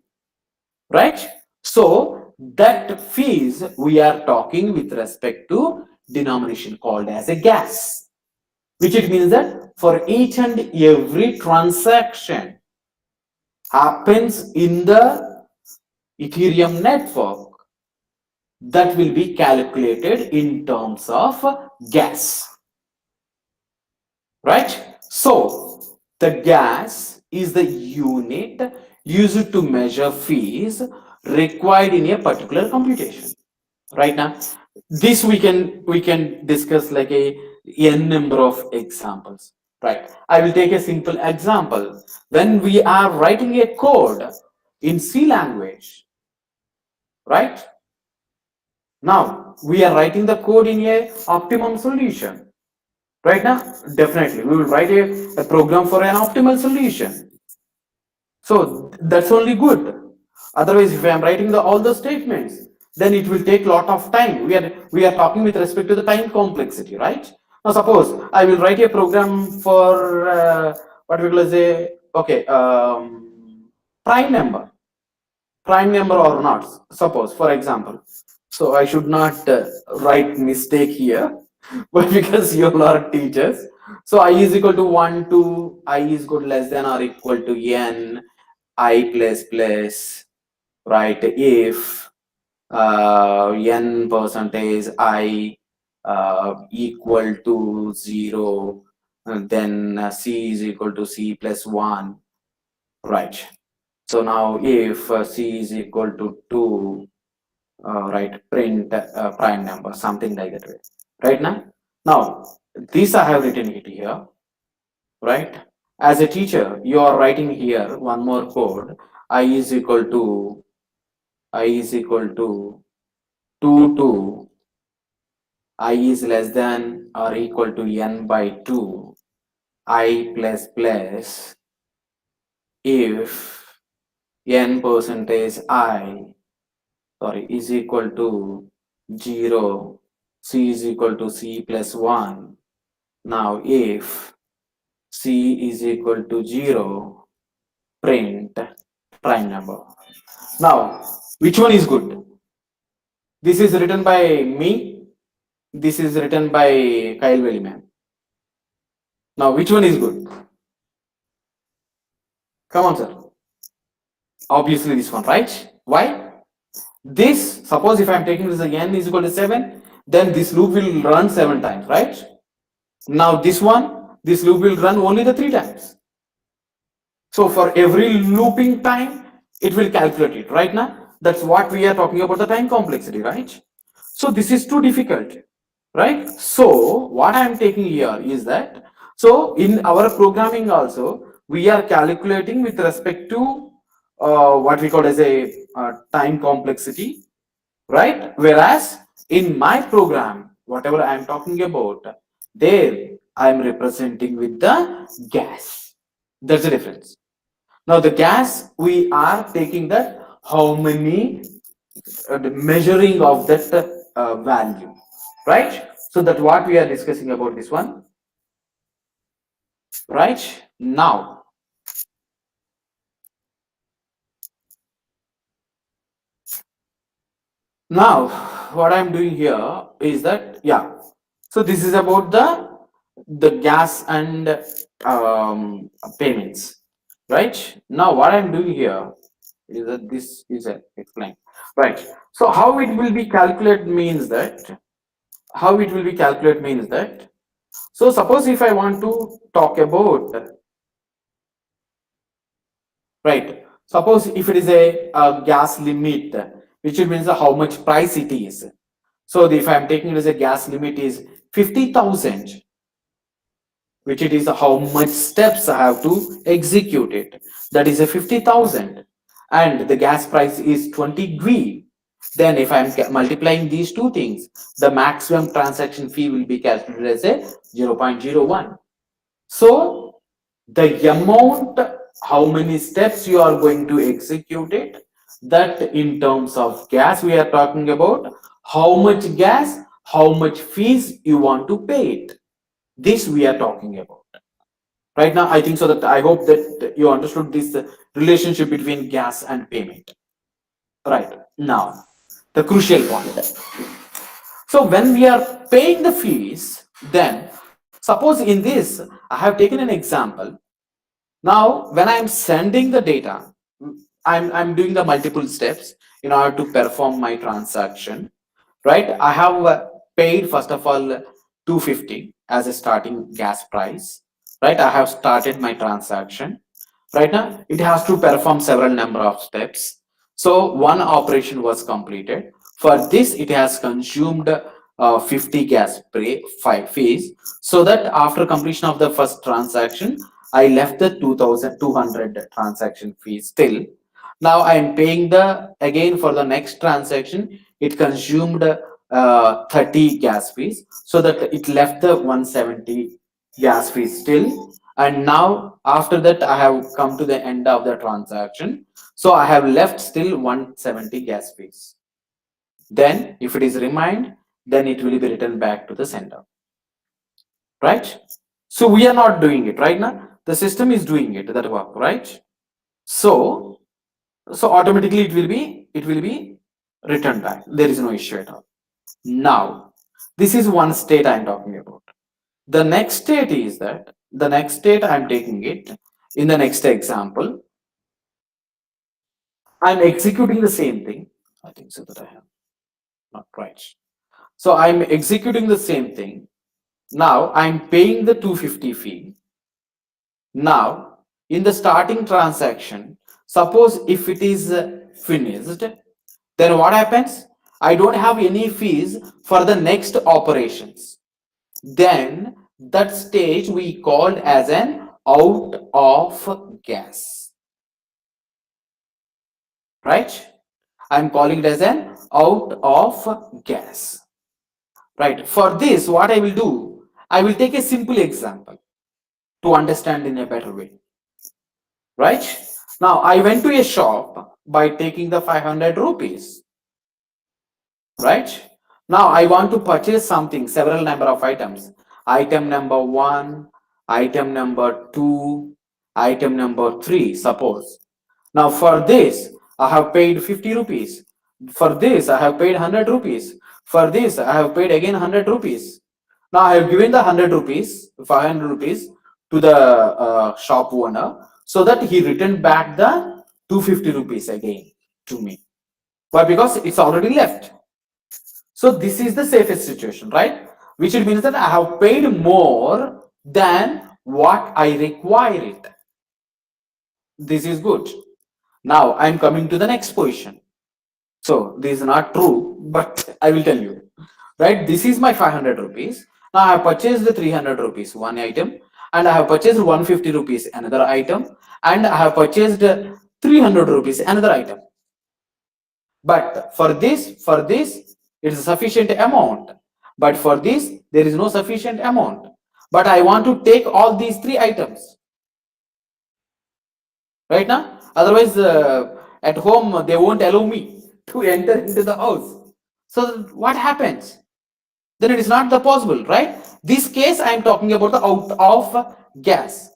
A: right? So that fees we are talking with respect to denomination called as a gas, which it means that for each and every transaction happens in the Ethereum network, that will be calculated in terms of gas, right? So the gas is the unit used to measure fees required in a particular computation. Right now, this we can discuss like a n number of examples. Right, I will take a simple example. When we are writing a code in C language, right, now we are writing the code in a optimum solution. Right now, definitely we will write a program for an optimal solution. So that's only good. Otherwise, if I am writing all the statements, then it will take lot of time. We are talking with respect to the time complexity, right? Now, suppose I will write a program for what we will say, okay, prime number, prime number or not. Suppose, for example, so I should not write mistake here, but because you all are teachers, so I is equal to 1 to I is equal to less than or equal to n I plus plus, right? If n percentage I equal to 0, then c is equal to c plus 1, right? So now if c is equal to 2, right, print prime number, something like that way. Right now, now this I have written it here, right? As a teacher, you are writing here one more code. I is equal to I is equal to 2 to I is less than or equal to n by 2 I plus plus if n percentage I, sorry, is equal to 0, c is equal to c plus 1. Now if c is equal to 0, print prime number. Now which one is good? This is written by me, this is written by Kyle Wellyman. Now which one is good? Come on, sir. Obviously this one, right? Why? This, suppose if I'm taking this again is equal to 7, then this loop will run 7 times, right? Now this one, this loop will run only the 3 times. So for every looping time, it will calculate it. Right now, that's what we are talking about, the time complexity, right? So this is too difficult, right? So what I am taking here is that, so in our programming also, we are calculating with respect to what we call as a time complexity, right? Whereas in my program, whatever I am talking about, there I am representing with the gas. That's the difference. Now the gas, we are taking that how many the measuring of that value, right? So that what we are discussing about this one, right? Now what I'm doing here is that, yeah. So this is about the gas and payments, right? Now what I'm doing here is that this is explained, right? So how it will be calculated means that how it will be calculated means that, so suppose if I want to talk about, right, suppose if it is a gas limit, which means how much price it is. So if I'm taking it as a gas limit is 50,000, which it is how much steps I have to execute it. That is a 50,000, and the gas price is 20 GWI. Then if I'm multiplying these two things, the maximum transaction fee will be calculated as a 0.01. So the amount, how many steps you are going to execute it, that in terms of gas we are talking about, how much gas, how much fees you want to pay it. This we are talking about. Right now, I think so that I hope that you understood this relationship between gas and payment. Right now, the crucial point. So when we are paying the fees, then suppose in this, I have taken an example. Now, when I'm sending the data, I'm doing the multiple steps in order to perform my transaction, right? I have paid first of all 250 as a starting gas price, right? I have started my transaction. Right now, it has to perform several number of steps. So one operation was completed. For this, it has consumed 50 gas fees. So that after completion of the first transaction, I left the 2,200 transaction fees still. Now I am paying the again for the next transaction. It consumed 30 gas fees, so that it left the 170 gas fees still. And now after that, I have come to the end of the transaction, so I have left still 170 gas fees. Then if it is remained, then it will be returned back to the sender, right? So we are not doing it right now. The system is doing it, that work, right? So automatically it will be returned back. There is no issue at all. Now this is one state I'm talking about. The next state is that, the next state I'm taking it in the next example. I'm executing the same thing. I think so that I have not right. So I'm executing the same thing. Now I'm paying the 250 fee. Now in the starting transaction, suppose if it is finished, then what happens? I don't have any fees for the next operations. Then that stage we called as an out of gas, right? I'm calling it as an out of gas, right? For this, what I will do, I will take a simple example to understand in a better way, right? Now I went to a shop by taking the 500 rupees, right? Now I want to purchase something, several number of items. Item number 1, item number 2, item number 3, suppose. Now for this, I have paid 50 rupees. For this, I have paid 100 rupees. For this, I have paid again 100 rupees. Now I have given the 100 rupees, 500 rupees to the shop owner, so that he returned back the 250 rupees again to me. Why? Because it's already left. So this is the safest situation, right? Which it means that I have paid more than what I require it. This is good. Now I'm coming to the next position. So this is not true, but I will tell you, right? This is my 500 rupees. Now I have purchased the 300 rupees one item, and I have purchased 150 rupees another item, and I have purchased 300 rupees another item. But for this, it is a sufficient amount. But for this, there is no sufficient amount. But I want to take all these three items. Right now? Otherwise, at home, they won't allow me to enter into the house. So what happens? Then it is not the possible, right? This case, I am talking about the out of gas.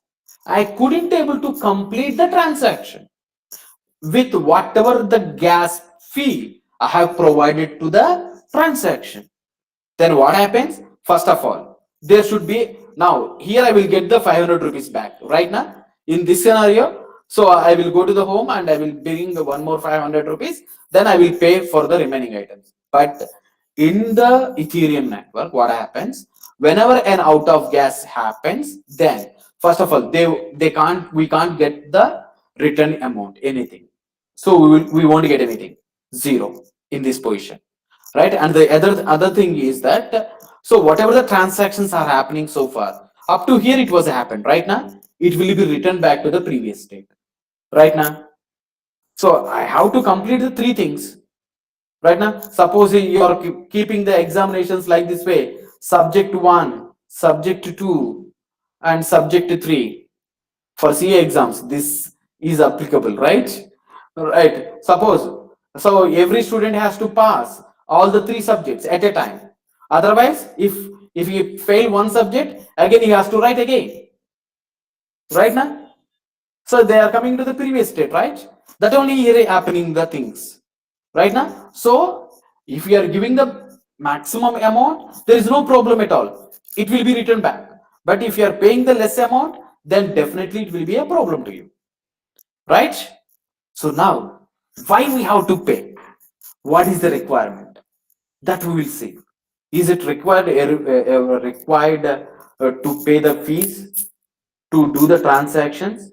A: I couldn't able to complete the transaction with whatever the gas fee I have provided to the transaction. Then what happens? First of all, there should be, now here I will get the 500 rupees back right now in this scenario. So I will go to the home and I will bring one more 500 rupees. Then I will pay for the remaining items. But in the Ethereum network, what happens? Whenever an out of gas happens, then first of all, they can't we can't get the return amount anything. So we won't get anything, zero in this position, right? And the other thing is that so whatever the transactions are happening so far up to here, it was happened. Right now it will be returned back to the previous state right now. So I have to complete the three things right now. Suppose you are keeping the examinations like this way: subject 1, subject 2, and subject 3 for CA exams. This is applicable, right? Right. Suppose, so every student has to pass all the three subjects at a time. Otherwise, if he fail one subject, again he has to write again. Right now? So they are coming to the previous state, right? That only here happening the things. Right now? So if you are giving the maximum amount, there is no problem at all. It will be returned back. But if you are paying the less amount, then definitely it will be a problem to you. Right? So now, why we have to pay? What is the requirement? That we will see. Is it required to pay the fees to do the transactions?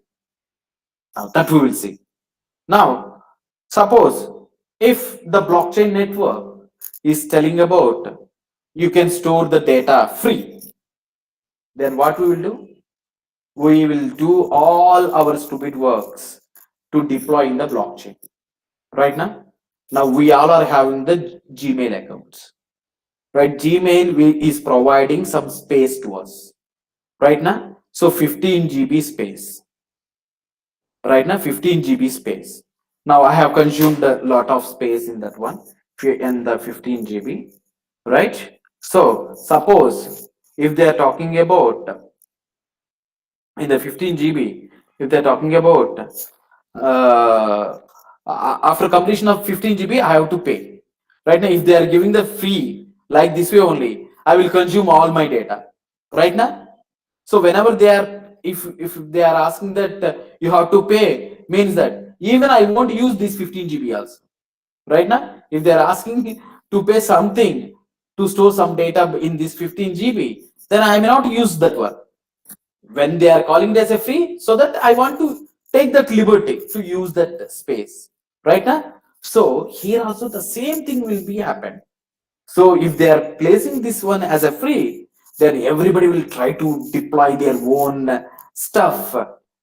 A: Now that we will see. Now, suppose if the blockchain network is telling about you can store the data free, then what we will do? We will do all our stupid works to deploy in the blockchain. Right now? Now we all are having the Gmail accounts. Right? Gmail is providing some space to us. Right now? So 15 GB space. Right now 15 GB space. Now I have consumed a lot of space in that one, in the 15 GB, right? So suppose if they are talking about in the 15 GB, if they're talking about uh, after completion of 15 GB, I have to pay. Right now, if they are giving the free like this way only, I will consume all my data. Right now, so whenever they are, if they are asking that you have to pay, means that even I won't use this 15 GB also. Right now, if they are asking to pay something to store some data in this 15 GB, then I may not use that one when they are calling it as a free, so that I want to take that liberty to use that space right now. So here also the same thing will be happen. So if they are placing this one as a free, then everybody will try to deploy their own stuff,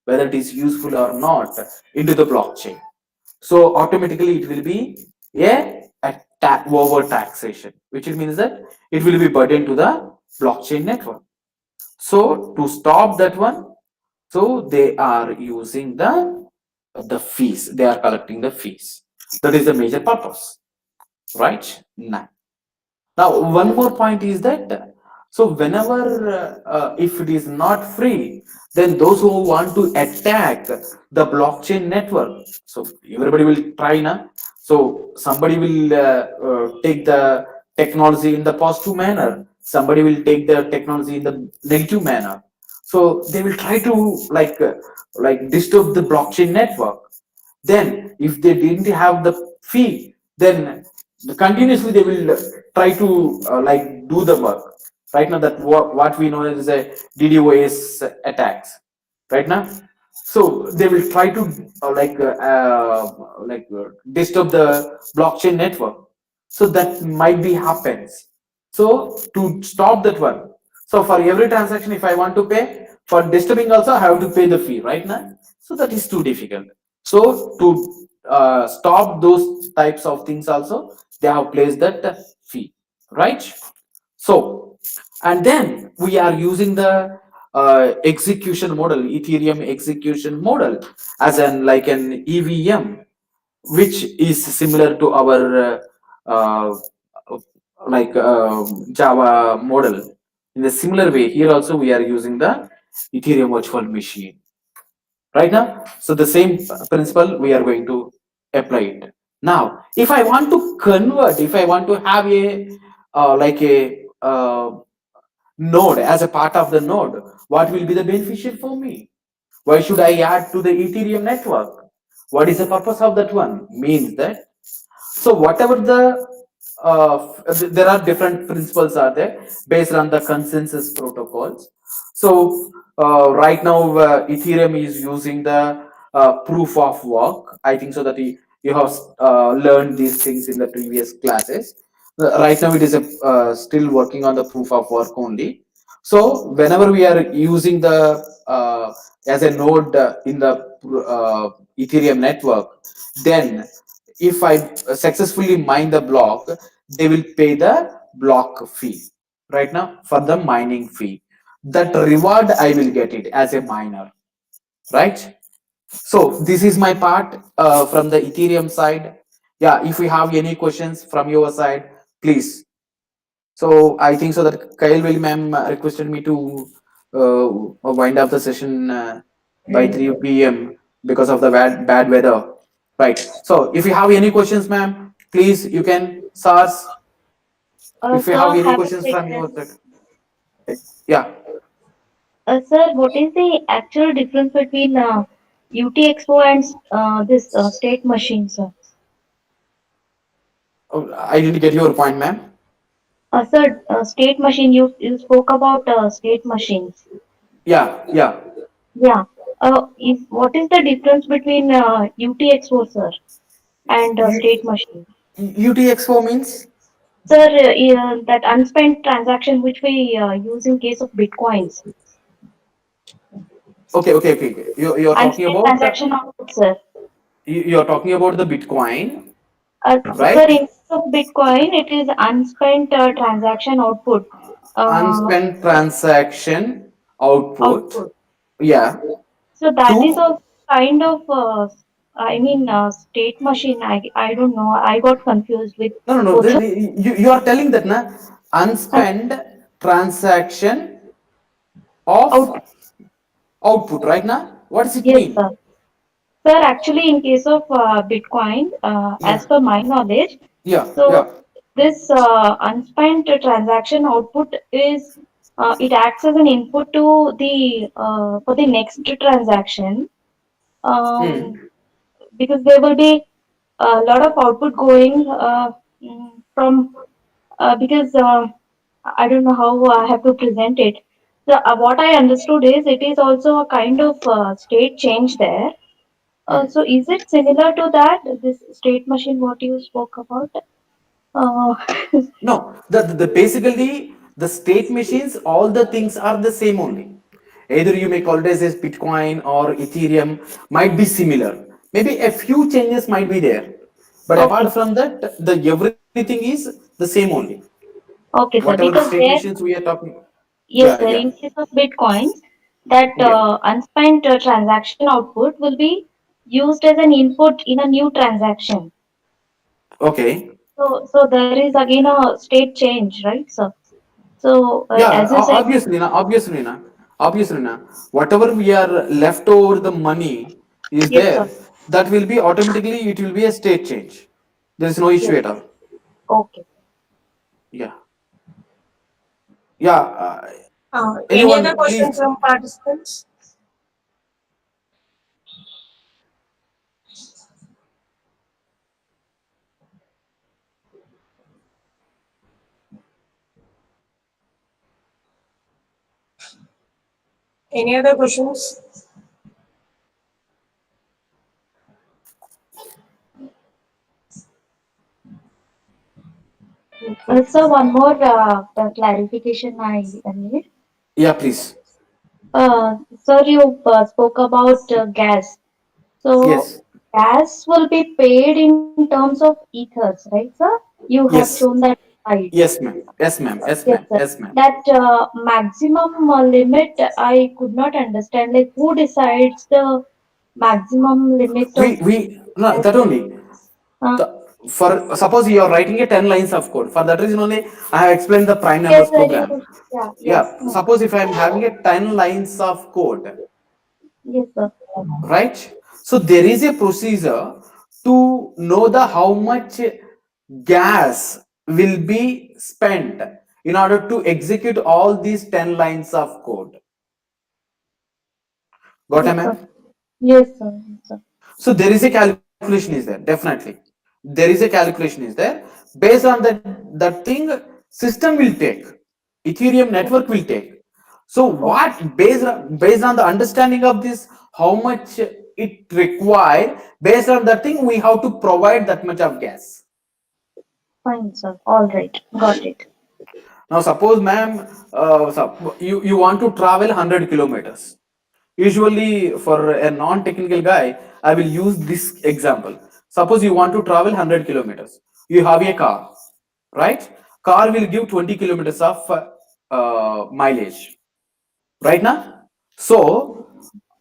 A: whether it is useful or not, into the blockchain. So automatically it will be over taxation, which means that it will be burdened to the blockchain network. So to stop that one, so they are using the fees. They are collecting the fees. That is the major purpose, right? Now one more point is that so whenever if it is not free, then those who want to attack the blockchain network, so everybody will try now. So somebody will take the technology in the positive manner. Somebody will take the technology in the negative manner. So they will try to like disturb the blockchain network. Then if they didn't have the fee, then continuously they will try to like do the work. Right now that what we know is a DDoS attacks right now. So they will try to disturb the blockchain network. So that might be happens. So to stop that one, so for every transaction, if I want to pay for disturbing also, I have to pay the fee right now. So that is too difficult. So to stop those types of things also, they have placed that fee, right? So, and then we are using the execution model, Ethereum execution model, as an like an EVM, which is similar to our Java model. In a similar way, here also we are using the Ethereum virtual machine right now. So the same principle we are going to apply it. Now, if I want to convert, if I want to have a like a node as a part of the node, what will be the beneficial for me? Why should I add to the Ethereum network? What is the purpose of that one? Means that so whatever there are different principles are there based on the consensus protocols. So right now Ethereum is using the proof of work. I think so that you have learned these things in the previous classes. Right now it is still working on the proof of work only. So whenever we are using the as a node in the Ethereum network, then if I successfully mine the block, they will pay the block fee right now for the mining fee. That reward I will get it as a miner, right? So this is my part from the Ethereum side. Yeah, if we have any questions from your side, please. So I think so that Kyle will ma'am requested me to wind up the session by 3 p.m. because of the bad weather. Right. So if you have any questions, ma'am, please you can SARS. If you
C: Sir,
A: have any
C: have a
A: questions from your
C: question.
A: side, yeah.
C: Sir, what is the actual difference between UTXO and this state machine, sir?
A: Oh, I didn't get your point, ma'am.
C: Sir, state machine, you spoke about state machines.
A: Yeah, yeah.
C: Yeah. What is the difference between UTXO, sir, and state
A: U,
C: machine?
A: UTXO means
C: Sir, that unspent transaction which we use in case of bitcoins.
A: okay, okay, okay, okay. You're talking
C: Unspent
A: about
C: transaction output, sir.
A: you're talking about the Bitcoin,
C: Sir,
A: right?
C: in case of bitcoin, it is unspent transaction output. Uh,
A: Unspent transaction output.
C: output.
A: Yeah.
C: So that is
A: To
C: also kind of, I mean, state machine. I don't know. I got confused with
A: no, no, no.
C: both.
A: You are telling that na unspent transaction of
C: Output.
A: output, right now? What does it
C: Yes,
A: mean?
C: sir. Sir, actually, in case of Bitcoin,
A: Yeah,
C: as per my knowledge,
A: yeah,
C: so
A: yeah.
C: this unspent transaction output is it acts as an input to the for the next transaction. Um,
A: Hmm.
C: because there will be a lot of output going from because I don't know how I have to present it. So what I understood is it is also a kind of state change there. So
A: Hmm.
C: is it similar to that, this state machine what you spoke about? Uh,
A: No, the basically the state machines, all the things are the same only. Either you may call it as Bitcoin or Ethereum, might be similar. Maybe a few changes might be there, but
C: okay,
A: apart from that, the everything is the same only.
C: okay, sir.
A: Whatever the
C: Because
A: state
C: there,
A: machines we are talking.
C: yes,
A: Yeah,
C: sir.
A: yeah,
C: In case of bitcoins, that
A: yeah.
C: unspent transaction output will be used as an input in a new transaction.
A: Okay.
C: So there is again a state change, right, sir? So
A: Yeah,
C: as you said,
A: obviously, na, whatever we are left over the money is
C: yes, sir.
A: there, that will be automatically, it will be a state change. There is no issue
C: Yes.
A: at all.
C: Okay.
A: Yeah, yeah.
B: Any other
A: Anyone,
B: questions
A: please.
B: from participants? Any other questions?
C: So one more clarification I need.
A: Yeah, please.
C: Sir, you spoke about gas. So
A: Yes,
C: gas will be paid in terms of ethers, right, sir? You have shown
A: yes,
C: that slide.
A: yes, ma'am. Yes, ma'am. Yes,
C: Yes,
A: ma'am.
C: sir.
A: Yes, ma'am.
C: That maximum limit I could not understand. Like who decides the maximum limit of
A: We no,
C: gas?
A: that only.
C: Uh,
A: For suppose you are writing a 10 lines of code. For that reason only, I have explained the prime
C: yes,
A: numbers
C: sir.
A: program.
C: Yeah, yes.
A: Yeah, suppose if I am having a 10 lines of code,
C: Yes, sir.
A: right? So there is a procedure to know the how much gas will be spent in order to execute all these 10 lines of code. Got
C: Yes,
A: it,
C: sir.
A: ma'am?
C: Yes, sir. Yes, sir.
A: So there is a calculation is there, definitely. There is a calculation is there. Based on that thing, system will take. Ethereum
C: Yes.
A: network will take. So
C: Okay.
A: what based on the understanding of this, how much it required, based on that thing, we have to provide that much of gas.
C: Fine, sir. All right. Got it.
A: Now suppose, ma'am, you want to travel 100 kilometers. Usually, for a non-technical guy, I will use this example. Suppose you want to travel 100 kilometers. You have a car, right? Car will give 20 kilometers of mileage, right now. So,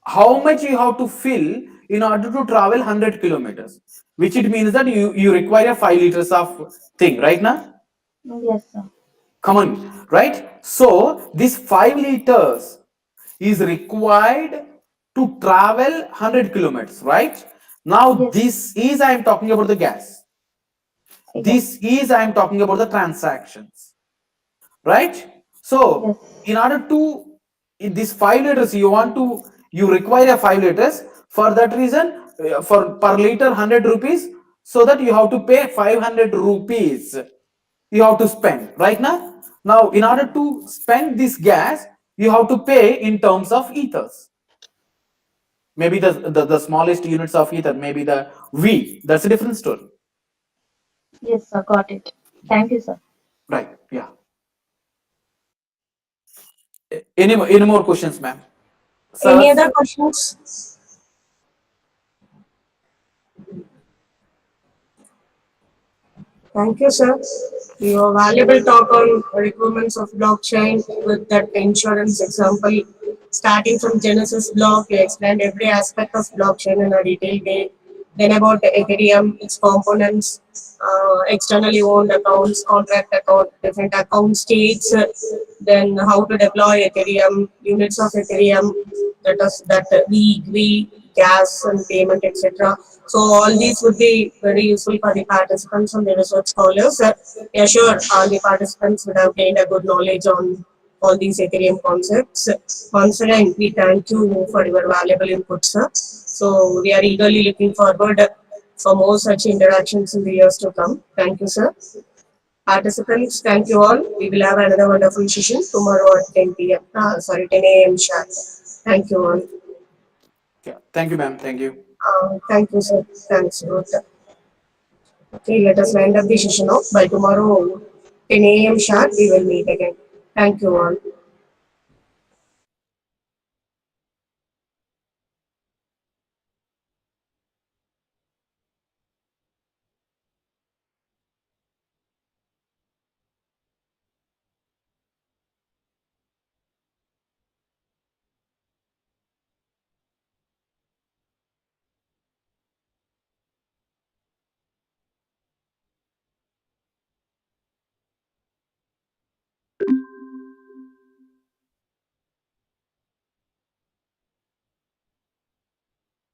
A: how much you have to fill in order to travel 100 kilometers? Which it means that you require 5 liters of thing, right now.
C: Yes, sir.
A: Common, right? So this 5 liters is required to travel 100 kilometers, right? Now
C: Yes.
A: this is, I am talking about the gas.
C: Yeah.
A: This is, I am talking about the transactions, right? So
C: Yes.
A: in order to, in this 5 liters, you require a 5 liters. For that reason, for per liter 100 rupees, so that you have to pay 500 rupees, you have to spend, right? Now in order to spend this gas, you have to pay in terms of ethers. Maybe the smallest units of ether, maybe the V, that's a different story.
C: Yes, sir. Got it. Thank you, sir.
A: Right, yeah. Any more questions, ma'am?
B: Any
A: Sirs?
B: other questions? Thank you, sir. Your valuable talk on requirements of blockchain with that insurance example. Starting from Genesis block, you explained every aspect of blockchain in a detailed way. Then about the Ethereum, its components, externally owned accounts, contract account, different account states, then how to deploy Ethereum, units of Ethereum, that is that we gas and payment, etc. So all these would be very useful for the participants and the research scholars. Yeah, sure, all the participants would have gained a good knowledge on all these Ethereum concepts. Once again, we thank you for your valuable input, sir. So we are eagerly looking forward for more such interactions in the years to come. Thank you, sir. Participants, thank you all. We will have another wonderful session tomorrow at 10 p.m. Sorry, 10 a.m. sharp. Thank you all.
A: Yeah, thank you, ma'am, thank you.
B: Thank you, sir. Thanks. Okay, let us wind up the session off. By tomorrow, 10 a.m. sharp, we will meet again. Thank you all.